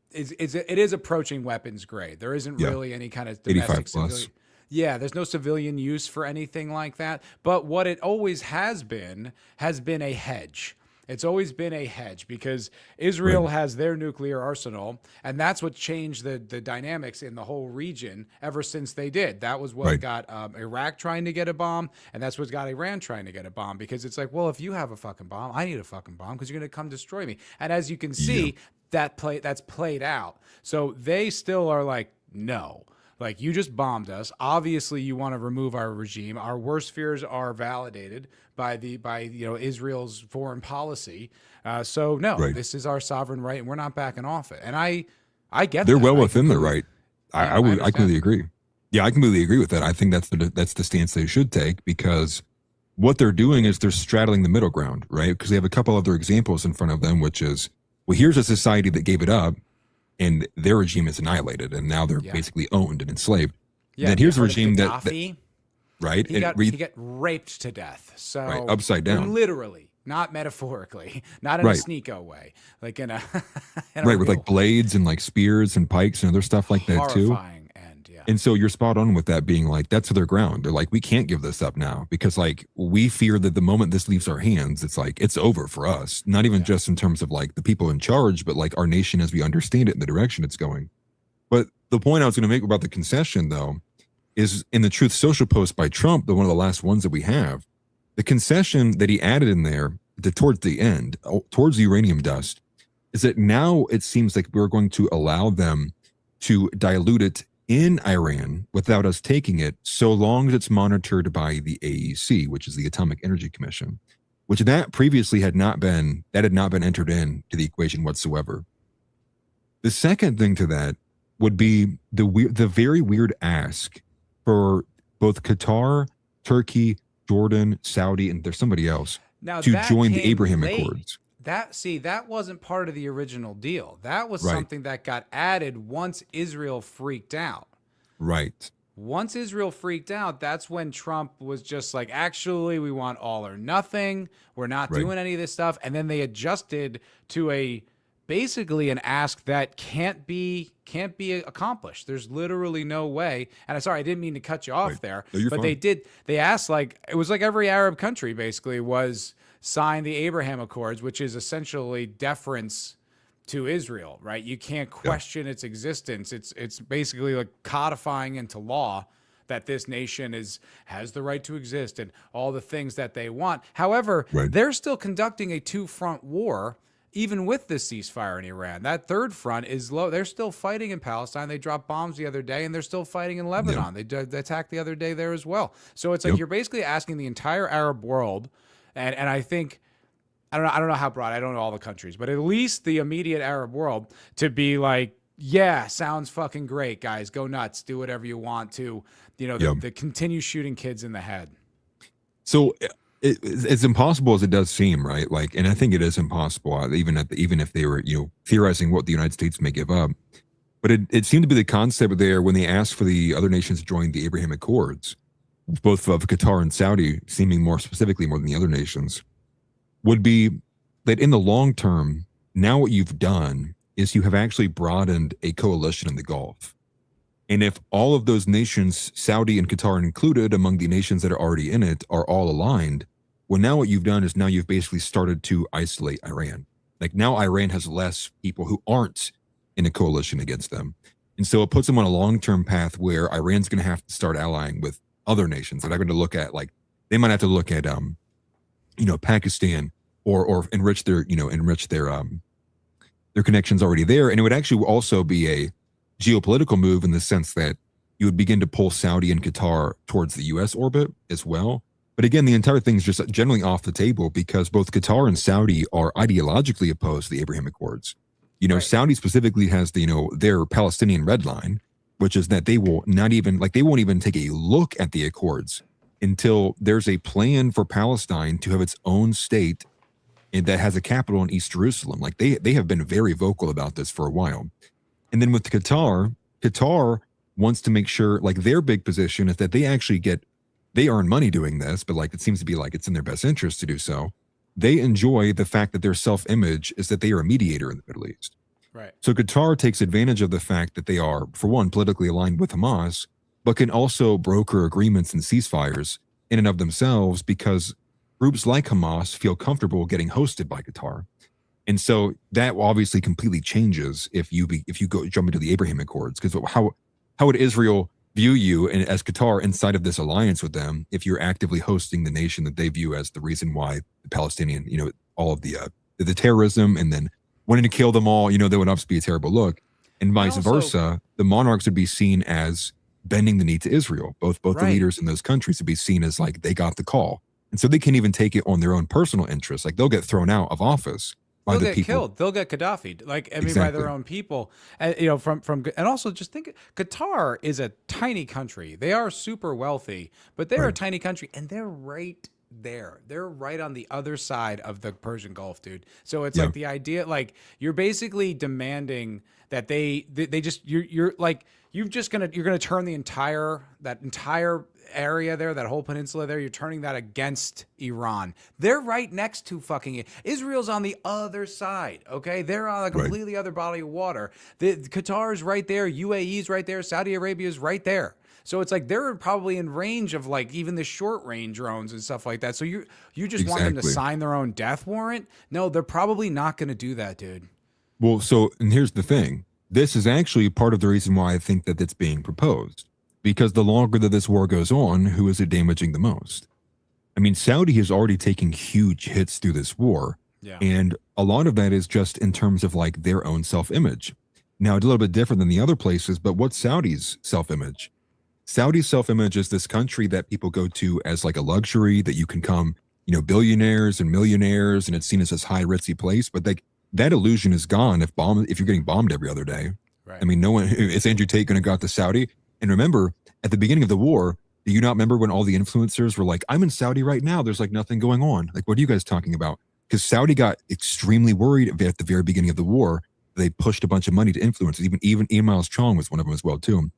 it is approaching weapons grade. There isn't really any kind of domestic civilian. Yeah, there's no civilian use for anything like that. But what it always has been a hedge. It's always been a hedge because Israel has their nuclear arsenal, and that's what changed the dynamics in the whole region ever since they did. That was what got Iraq trying to get a bomb, and that's what got Iran trying to get a bomb, because it's like, well, if you have a fucking bomb, I need a fucking bomb because you're going to come destroy me. And as you can see, that's played out. So they still are like, no. Like, you just bombed us. Obviously, you want to remove our regime. Our worst fears are validated by Israel's foreign policy. So no, this is our sovereign right, and we're not backing off it. And I get
they're
that.
well within their right. I completely agree. Yeah, I completely agree with that. I think that's the stance they should take, because what they're doing is they're straddling the middle ground, right? Because they have a couple other examples in front of them, which is, well, here's a society that gave it up, and their regime is annihilated, and now they're basically owned and enslaved. Yeah, and then here's a regime that right,
he got raped to death. So
upside down,
literally, not metaphorically, not in a Sneako way, like in a
with like blades and like spears and pikes and other stuff like that too.
Horrifying end.
And so you're spot on with that being like, that's their ground. They're like, we can't give this up now, because like we fear that the moment this leaves our hands, it's like it's over for us. Not even just in terms of like the people in charge, but like our nation as we understand it and the direction it's going. But the point I was going to make about the concession, though, is in the Truth Social post by Trump, the one of the last ones that we have, the concession that he added in there towards the end, towards the uranium dust, is that now it seems like we're going to allow them to dilute it in Iran without us taking it, so long as it's monitored by the AEC, which is the Atomic Energy Commission, which that previously had not been entered into the equation whatsoever. The second thing to that would be the very weird ask for both Qatar, Turkey, Jordan, Saudi, and there's somebody else to join the Abraham Accords.
That wasn't part of the original deal. That was something that got added once Israel freaked out.
Right.
Once Israel freaked out, that's when Trump was just like, actually, we want all or nothing. We're not doing any of this stuff. And then they adjusted to basically an ask that can't be accomplished. There's literally no way. And I'm sorry, I didn't mean to cut you off there,
no,
but
fine.
they asked, like, it was like every Arab country basically was signed the Abraham Accords, which is essentially deference to Israel, right? You can't question its existence. It's basically like codifying into law that this nation has the right to exist and all the things that they want. However, they're still conducting a two-front war, even with this ceasefire in Iran. That third front is low. They're still fighting in Palestine. They dropped bombs the other day, and they're still fighting in Lebanon. They attacked the other day there as well. So it's like you're basically asking the entire Arab world. And I think, I don't know how broad, I don't know all the countries, but at least the immediate Arab world to be like, yeah, sounds fucking great, guys. Go nuts. Do whatever you want to, the continue shooting kids in the head.
So it's impossible as it does seem, right? Like, and I think it is impossible, even if they were, theorizing what the United States may give up. But it seemed to be the concept there when they asked for the other nations to join the Abraham Accords, both of Qatar and Saudi, seeming more specifically more than the other nations, would be that in the long term, now what you've done is you have actually broadened a coalition in the Gulf. And if all of those nations, Saudi and Qatar included, among the nations that are already in it, are all aligned, well, now what you've done is now you've basically started to isolate Iran. Like, now Iran has less people who aren't in a coalition against them. And so it puts them on a long-term path where Iran's going to have to start allying with other nations that are going to look at, like, they might have to look at, Pakistan or enrich their connections already there. And it would actually also be a geopolitical move in the sense that you would begin to pull Saudi and Qatar towards the U.S. orbit as well. But again, the entire thing is just generally off the table because both Qatar and Saudi are ideologically opposed to the Abraham Accords. Saudi specifically has their Palestinian red line, which is that they will not even, they won't even take a look at the Accords until there's a plan for Palestine to have its own state and that has a capital in East Jerusalem. Like, they have been very vocal about this for a while. And then with Qatar wants to make sure, their big position is that they earn money doing this, but it seems to be it's in their best interest to do so. They enjoy the fact that their self-image is that they are a mediator in the Middle East.
Right.
So Qatar takes advantage of the fact that they are, for one, politically aligned with Hamas, but can also broker agreements and ceasefires in and of themselves because groups like Hamas feel comfortable getting hosted by Qatar. And so that obviously completely changes if you go jump into the Abraham Accords, because how would Israel view you as Qatar inside of this alliance with them if you're actively hosting the nation that they view as the reason why the Palestinian, all of the terrorism and then wanting to kill them all, that would obviously be a terrible look. And vice versa, the monarchs would be seen as bending the knee to Israel. Both the leaders in those countries would be seen as like they got the call. And so they can't even take it on their own personal interests. Like they'll get thrown out of office.
They'll get killed. They'll get Gaddafi. By their own people. And and also just think, Qatar is a tiny country. They are super wealthy, but they're a tiny country, and they're right there. They're right on the other side of the Persian Gulf, dude. So it's like the idea, like you're basically demanding that you're gonna turn the entire area there, that whole peninsula there, you're turning that against Iran. They're right next to fucking Israel's on the other side. Okay, they're on a completely other body of water. Qatar's right there, UAE's right there, Saudi Arabia's right there. So it's like they're probably in range of like even the short range drones and stuff like that. So you just want them to sign their own death warrant? No, they're probably not going to do that, dude.
Well, and here's the thing. This is actually part of the reason why I think that it's being proposed. Because the longer that this war goes on, who is it damaging the most? I mean, Saudi is already taking huge hits through this war. Yeah. And a lot of that is just in terms of like their own self-image. Now, it's a little bit different than the other places, but what's Saudi's self-image? Saudi's self-image is this country that people go to as like a luxury, that you can come, billionaires and millionaires, and it's seen as this high ritzy place. But like that illusion is gone if you're getting bombed every other day. Right. I mean, no one is Andrew Tate going to go out to Saudi? And remember, at the beginning of the war, do you not remember when all the influencers were like, I'm in Saudi right now, there's like nothing going on? Like, what are you guys talking about? Because Saudi got extremely worried at the very beginning of the war. They pushed a bunch of money to influencers. Even Ian Miles Chong was one of them as well, too.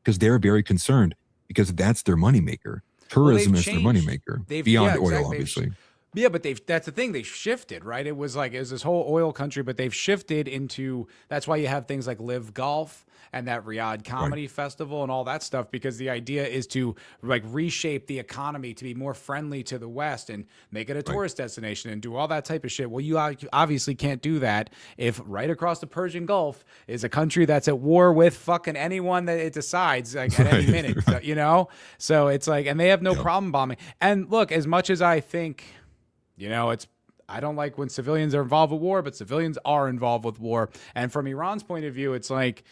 Because they're very concerned, because that's their moneymaker. Tourism is their moneymaker, beyond oil, obviously.
Yeah, but that's the thing. They shifted, right? It was this whole oil country, but they've shifted into, that's why you have things like Live Golf and that Riyadh Comedy Festival and all that stuff, because the idea is to like reshape the economy to be more friendly to the West and make it a tourist destination and do all that type of shit. Well, you obviously can't do that if right across the Persian Gulf is a country that's at war with fucking anyone that it decides like at any minute, So it's like, and they have no problem bombing. And look, as much as I think, I don't like when civilians are involved with war, but civilians are involved with war. And from Iran's point of view, it's like,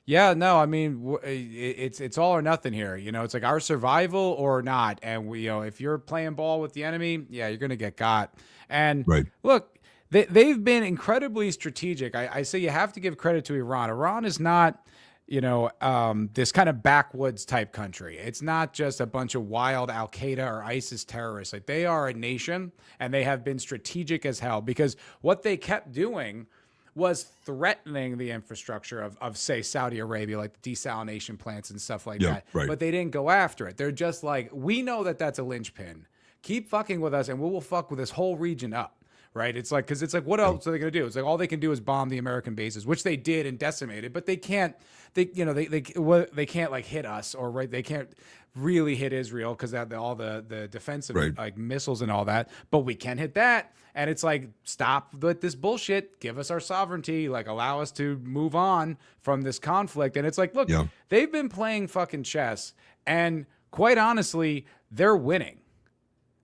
it's all or nothing here. It's like our survival or not. And if you're playing ball with the enemy, you're going to get got. And look, they've been incredibly strategic. I say you have to give credit to Iran. Iran is not, this kind of backwoods type country. It's not just a bunch of wild Al Qaeda or ISIS terrorists. Like, they are a nation, and they have been strategic as hell, because what they kept doing was threatening the infrastructure of say, Saudi Arabia, like the desalination plants and stuff like that. Right. But they didn't go after it. They're just like, we know that that's a linchpin. Keep fucking with us, and we will fuck with this whole region up. Right. It's like, because it's like, what else are they going to do? It's like, all they can do is bomb the American bases, which they did and decimated, but they can't, they can't like hit us, or they can't really hit Israel because all the defensive like missiles and all that, but we can hit that. And it's like, stop with this bullshit, give us our sovereignty, like allow us to move on from this conflict. And it's like, look, they've been playing fucking chess, and quite honestly, they're winning.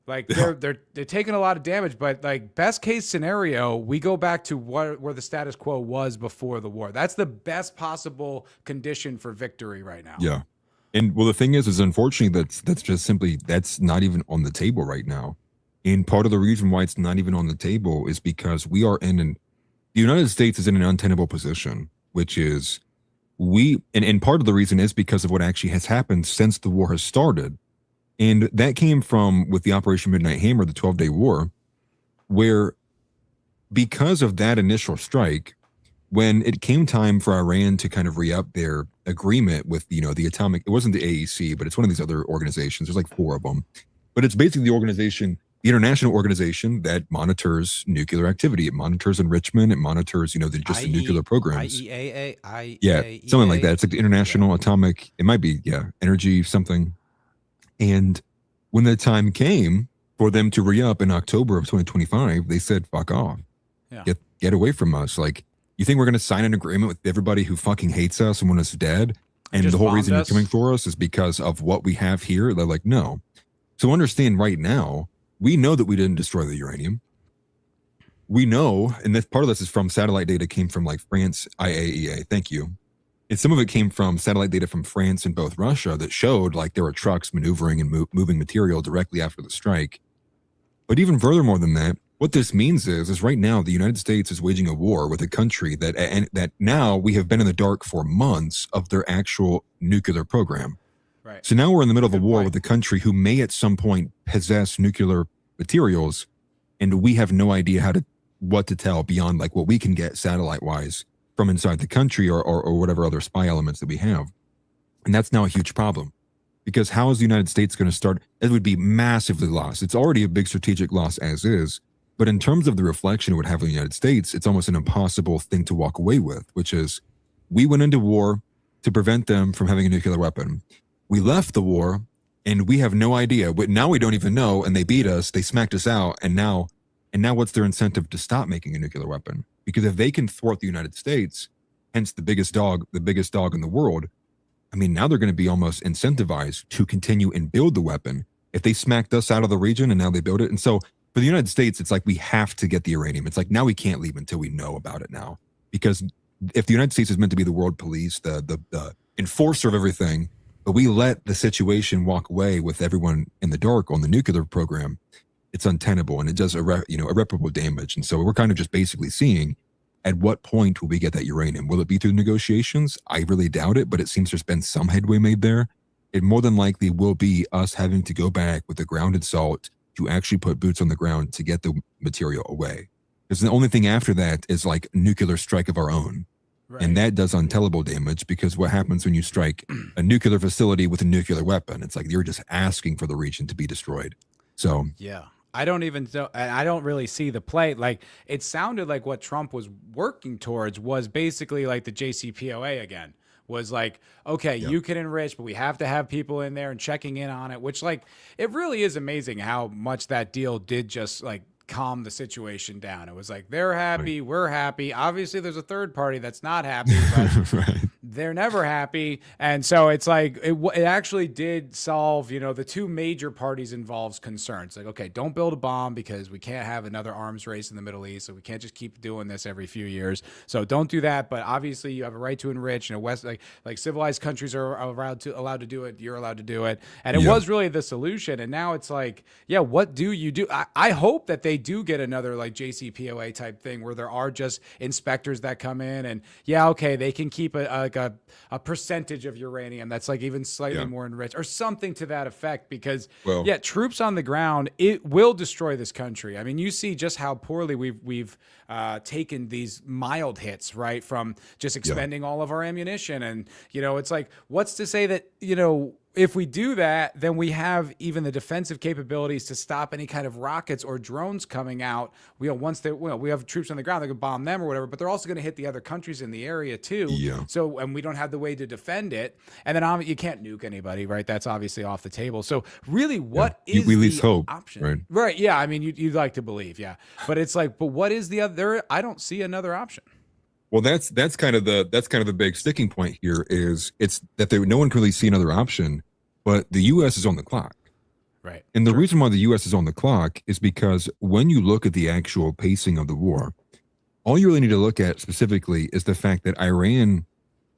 Like they're taking a lot of damage, but like best case scenario, we go back to where the status quo was before the war. That's the best possible condition for victory right now. Yeah.
And well, the thing is unfortunately that's just simply, that's not even on the table right now. And part of the reason why it's not even on the table is because we are the United States is in an untenable position, which is and part of the reason is because of what actually has happened since the war has started. And that came from with the Operation Midnight Hammer, the 12-day war, where because of that initial strike, when it came time for Iran to kind of re-up their agreement with, the atomic, it wasn't the AEC, but it's one of these other organizations. There's like 4 of them. But it's basically the international organization that monitors nuclear activity. It monitors enrichment. It monitors, the nuclear programs. IAEA, something like that. It's like the International Atomic, it might be, energy something. And when the time came for them to re-up in October of 2025, they said, fuck off.
Yeah.
Get away from us. Like, you think we're going to sign an agreement with everybody who fucking hates us and want us dead? And the whole reason you're coming for us is because of what we have here? They're like, no. So understand right now, we know that we didn't destroy the uranium. We know, and this part of this is from satellite data came from like France, IAEA. Thank you. And some of it came from satellite data from France and both Russia that showed like there were trucks maneuvering and moving material directly after the strike. But even furthermore than that, what this means is right now the United States is waging a war with a country that now we have been in the dark for months of their actual nuclear program.
Right.
So now we're in the middle of a war with a country who may at some point possess nuclear materials, and we have no idea what to tell beyond like what we can get satellite wise from inside the country or whatever other spy elements that we have. And that's now a huge problem. Because how is the United States going to start? It would be massively lost. It's already a big strategic loss as is. But in terms of the reflection it would have on the United States, it's almost an impossible thing to walk away with, which is we went into war to prevent them from having a nuclear weapon. We left the war and we have no idea. But now we don't even know. And they beat us. They smacked us out. And now what's their incentive to stop making a nuclear weapon? Because if they can thwart the United States, hence the biggest dog in the world, I mean, now they're going to be almost incentivized to continue and build the weapon. If they smacked us out of the region and now they build it. And so for the United States, it's like we have to get the uranium. It's like now we can't leave until we know about it now. Because if the United States is meant to be the world police, the enforcer of everything, but we let the situation walk away with everyone in the dark on the nuclear program, it's untenable and it does irreparable damage. And so we're kind of just basically seeing at what point will we get that uranium? Will it be through negotiations? I really doubt it, but it seems there's been some headway made there. It more than likely will be us having to go back with the grounded salt to actually put boots on the ground to get the material away. Because the only thing after that is like nuclear strike of our own. Right. And that does untellable damage because what happens when you strike a nuclear facility with a nuclear weapon? It's like you're just asking for the region to be destroyed. So
yeah. I don't even know. I don't really see the play. Like it sounded like what Trump was working towards was basically like the JCPOA again. Was like, okay, you can enrich, but we have to have people in there and checking in on it, which like, it really is amazing how much that deal did just like calm the situation down. It was like, they're happy, we're happy. Obviously there's a third party that's not happy, but
right.
They're never happy. And so it's like, it actually did solve, the two major parties involved concerns. Like, okay, don't build a bomb because we can't have another arms race in the Middle East. So we can't just keep doing this every few years. So don't do that. But obviously you have a right to enrich, West, like civilized countries are allowed to do it. You're allowed to do it. And it was really the solution. And now it's like, what do you do? I hope that they do get another like JCPOA type thing where there are just inspectors that come in and they can keep a percentage of uranium that's like even slightly more enriched or something to that effect because troops on the ground, it will destroy this country. I mean, you see just how poorly we've taken these mild hits, right? From just expending all of our ammunition. And, it's like, what's to say that, if we do that, then we have even the defensive capabilities to stop any kind of rockets or drones coming out. We have troops on the ground that can bomb them or whatever, but they're also going to hit the other countries in the area too. Yeah. So, and we don't have the way to defend it. And then you can't nuke anybody, right? That's obviously off the table. So really, what is the option? Right. Right. Yeah. I mean, you'd like to believe, but it's like, but what is the other? I don't see another option.
Well, that's kind of the big sticking point here is it's that no one can really see another option, but the U.S. is on the clock.
Right.
And the reason why the U.S. is on the clock is because when you look at the actual pacing of the war, all you really need to look at specifically is the fact that Iran's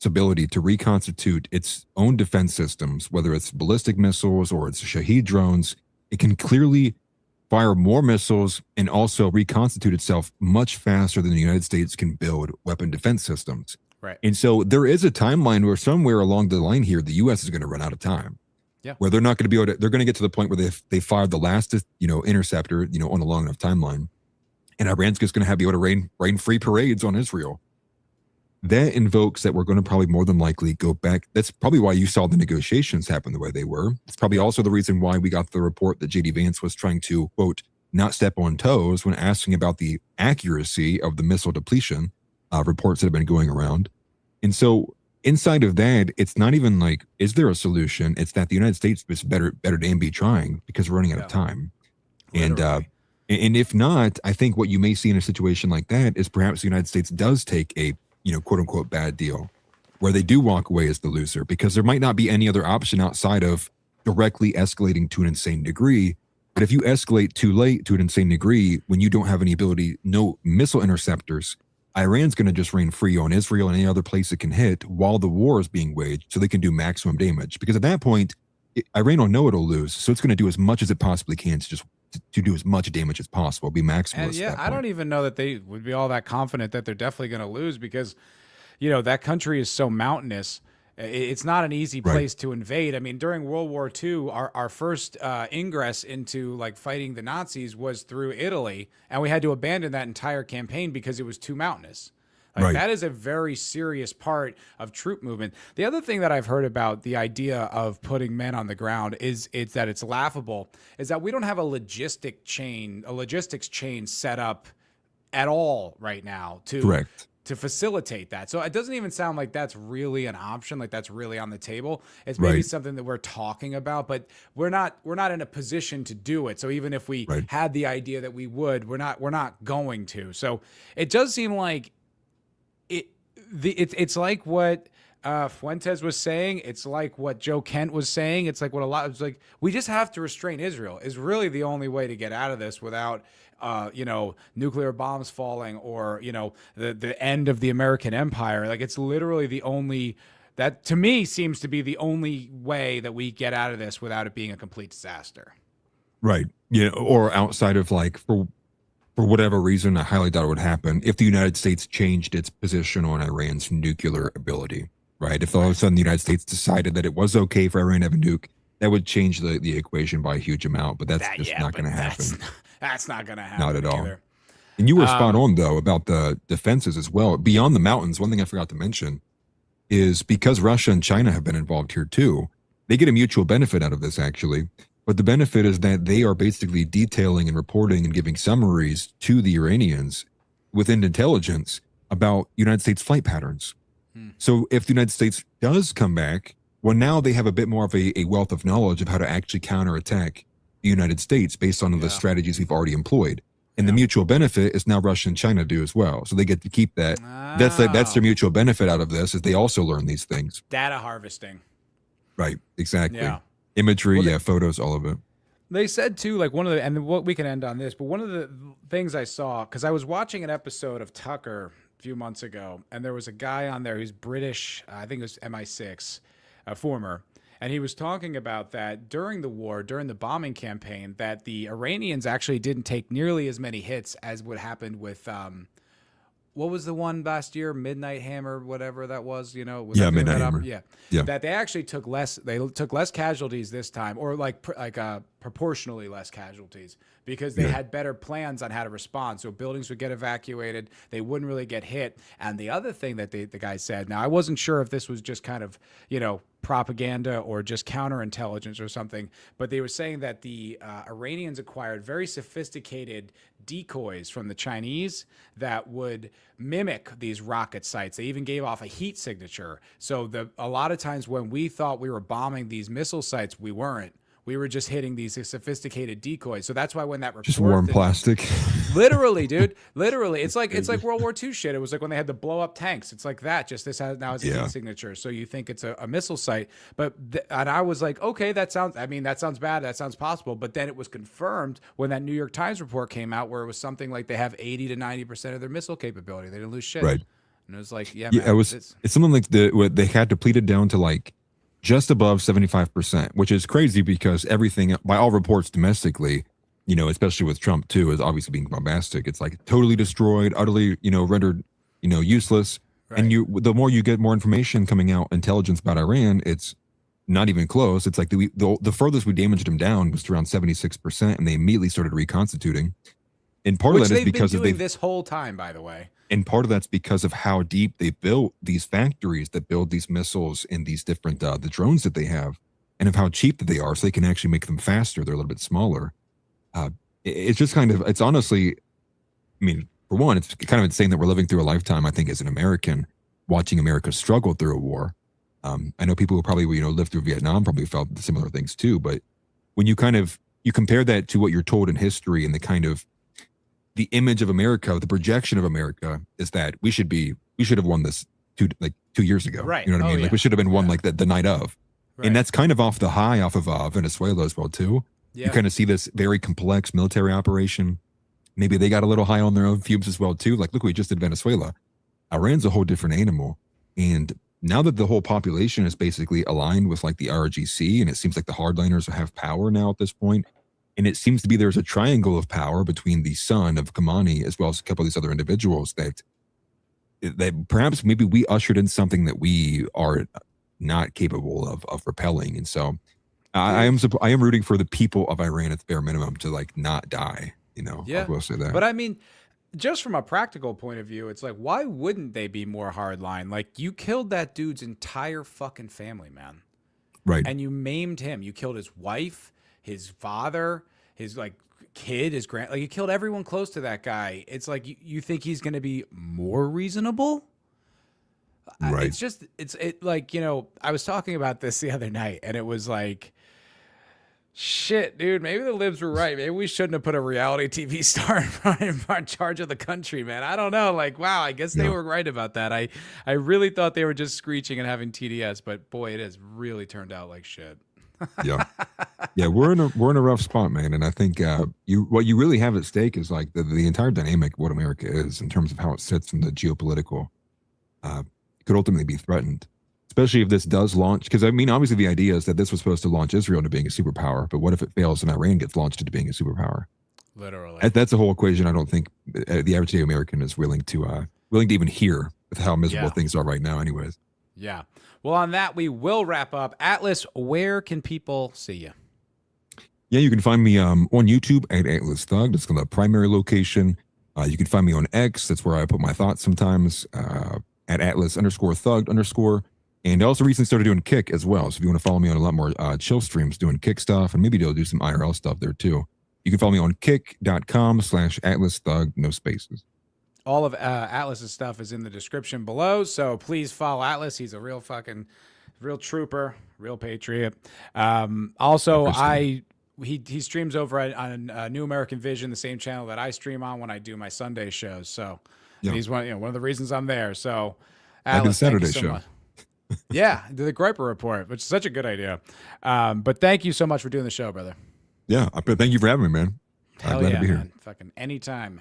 ability to reconstitute its own defense systems, whether it's ballistic missiles or it's Shahed drones, it can clearly fire more missiles and also reconstitute itself much faster than the United States can build weapon defense systems.
Right.
And so there is a timeline where somewhere along the line here, the U.S. is going to run out of time.
Yeah.
Where they're not going to be able to, they're going to get to the point where they fired the last, interceptor, on a long enough timeline. And Iran's just going to be able to rain free parades on Israel. That invokes that we're going to probably more than likely go back. That's probably why you saw the negotiations happen the way they were. It's probably also the reason why we got the report that J.D. Vance was trying to, quote, not step on toes when asking about the accuracy of the missile depletion reports that have been going around. And so inside of that, it's not even like, is there a solution? It's that the United States is better damn be trying because we're running out of time. And if not, I think what you may see in a situation like that is perhaps the United States does take a, quote unquote bad deal where they do walk away as the loser, because there might not be any other option outside of directly escalating to an insane degree. But if you escalate too late to an insane degree, when you don't have any ability, no missile interceptors, Iran's going to just reign free on Israel and any other place it can hit while the war is being waged, so they can do maximum damage. Because at that point, Iran will know it'll lose, so it's going to do as much as it possibly can to do as much damage as possible, be maximalist.
And yeah, I don't even know that they would be all that confident that they're definitely going to lose, because, that country is so mountainous. It's not an easy place to invade. I mean, during World War II, our first ingress into like fighting the Nazis was through Italy, and we had to abandon that entire campaign because it was too mountainous. Like, that is a very serious part of troop movement. The other thing that I've heard about the idea of putting men on the ground is that it's laughable, is that we don't have a logistics chain set up at all right now to facilitate that. So it doesn't even sound like that's really an option, like that's really on the table. It's maybe something that we're talking about, but we're not in a position to do it. So even if we had the idea that we would, we're not going to. So it does seem like it's like what Fuentes was saying. It's like what Joe Kent was saying. It's like it's like we just have to restrain Israel is really the only way to get out of this without nuclear bombs falling or the end of the American empire. Like, it's literally the only, that to me seems to be the only way that we get out of this without it being a complete disaster.
Right. Or outside of like for whatever reason, I highly doubt it would happen if the United States changed its position on Iran's nuclear ability, right? If all of a sudden the United States decided that it was okay for Iran to have a nuke, that would change the equation by a huge amount, but that's not going to happen.
That's not going to happen.
Not at all.
Either.
And you were spot on, though, about the defenses as well. Beyond the mountains, one thing I forgot to mention is because Russia and China have been involved here too, they get a mutual benefit out of this, actually. But the benefit is that they are basically detailing and reporting and giving summaries to the Iranians within intelligence about United States flight patterns. So if the United States does come back, well, now they have a bit more of a wealth of knowledge of how to actually counterattack the United States based on the strategies we've already employed. And the mutual benefit is now Russia and China do as well. So they get to keep that. That's their mutual benefit out of this, is they also learn these things.
Data harvesting.
Right, exactly.
Yeah.
Imagery, photos, all of it.
They said too, like and what we can end on this, but one of the things I saw, because I was watching an episode of Tucker a few months ago, and there was a guy on there who's British, I think it was MI6, a former, and he was talking about that during the war, during the bombing campaign, that the Iranians actually didn't take nearly as many hits as what happened with, what was the one last year? Midnight Hammer, whatever that was,
Midnight Hammer.
Yeah. That they actually took less casualties this time, or proportionally less casualties, because they had better plans on how to respond. So buildings would get evacuated, they wouldn't really get hit. And the other thing that the guy said, now I wasn't sure if this was just kind of, propaganda or just counterintelligence or something, but they were saying that the Iranians acquired very sophisticated decoys from the Chinese that would mimic these rocket sites. They even gave off a heat signature. So a lot of times when we thought we were bombing these missile sites, we weren't. We were just hitting these sophisticated decoys. So that's why when that report,
just warm plastic.
Literally, dude. Literally. It's like World War II shit. It was like when they had to blow up tanks. It's like that. Just this has now it's a heat signature. So you think it's a missile site. But and I was like, okay, that sounds bad. That sounds possible. But then it was confirmed when that New York Times report came out, where it was something like they have 80 to 90% of their missile capability. They didn't lose shit.
Right.
And it was like, man,
it's something like they had depleted down to like just above 75%, which is crazy because everything, by all reports domestically, especially with Trump too, is obviously being bombastic. It's like totally destroyed, utterly, rendered, useless. Right. And the more you get more information coming out, intelligence about Iran, it's not even close. It's like the furthest we damaged them down was to around 76%, and they immediately started reconstituting. And part of that is because
they've been doing this whole time, by the way.
And part of that's because of how deep they built these factories that build these missiles and these different the drones that they have, and of how cheap that they are, so they can actually make them faster. They're a little bit smaller. It's just it's honestly, I mean, for one, it's kind of insane that we're living through a lifetime, I think, as an American, watching America struggle through a war. I know people who probably lived through Vietnam probably felt similar things too, but when you kind of you compare that to what you're told in history and the kind of the image of America, the projection of America is that we should have won this 2 years ago.
Right.
You know what I mean?
Yeah.
Like we should have been won like the night of.
Right.
And that's kind of off of Venezuela as well too.
Yeah.
You kind of see this very complex military operation. Maybe they got a little high on their own fumes as well too. Like, look, we just did Venezuela. Iran's a whole different animal. And now that the whole population is basically aligned with like the RGC, and it seems like the hardliners have power now at this point, and it seems to be there's a triangle of power between the son of Khamenei as well as a couple of these other individuals that perhaps maybe we ushered in something that we are not capable of repelling. And so I am rooting for the people of Iran at the bare minimum to like not die. You know,
yeah.
I will say that.
But I mean, just from a practical point of view, it's like, why wouldn't they be more hardline? Like, you killed that dude's entire fucking family, man.
Right.
And you maimed him. You killed his wife, his father, his like kid, his like you killed everyone close to that guy. It's like, you think he's going to be more reasonable?
Right.
It's just, like, you know, I was talking about this the other night and it was like, shit, dude, maybe the libs were right. Maybe we shouldn't have put a reality TV star in charge of the country, man. I don't know. Like, wow, I guess they were right about that. I really thought they were just screeching and having TDS, but boy, it has really turned out like shit.
Yeah. We're in a rough spot, man. And I think what you really have at stake is like the entire dynamic of what America is in terms of how it sits in the geopolitical could ultimately be threatened. Especially if this does launch, because I mean, obviously the idea is that this was supposed to launch Israel into being a superpower, but what if it fails and Iran gets launched into being a superpower?
Literally.
That's a whole equation I don't think the average American is willing to even hear with how miserable things are right now anyways.
Yeah. Well, on that, we will wrap up. Atlas, where can people see you?
Yeah, you can find me on YouTube at Atlas Thug. That's the primary location. You can find me on X. That's where I put my thoughts sometimes at Atlas_Thug_. And I also recently started doing Kick as well. So if you want to follow me on a lot more chill streams doing Kick stuff, and maybe they'll do some IRL stuff there too. You can follow me on kick.com/AtlasThug, no spaces.
All of Atlas's stuff is in the description below. So please follow Atlas. He's a real trooper, real patriot. Also, he streams over on New American Vision, the same channel that I stream on when I do my Sunday shows. So he's one of the reasons I'm there. So Atlas,
Saturday
thank you so
show.
much. Yeah, do the Griper Report, which is such a good idea. But thank you so much for doing the show, brother.
Yeah, thank you for having me, man.
Hell
glad
yeah,
to be here.
man. Fucking anytime.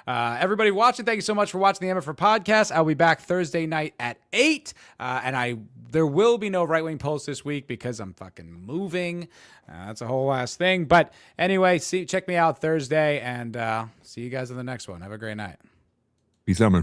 Everybody watching, thank you so much for watching the MFer Podcast. I'll be back Thursday night at 8. And there will be no right-wing pulse this week because I'm fucking moving. That's a whole ass thing. But anyway, check me out Thursday, and see you guys in the next one. Have a great night.
Peace out, man.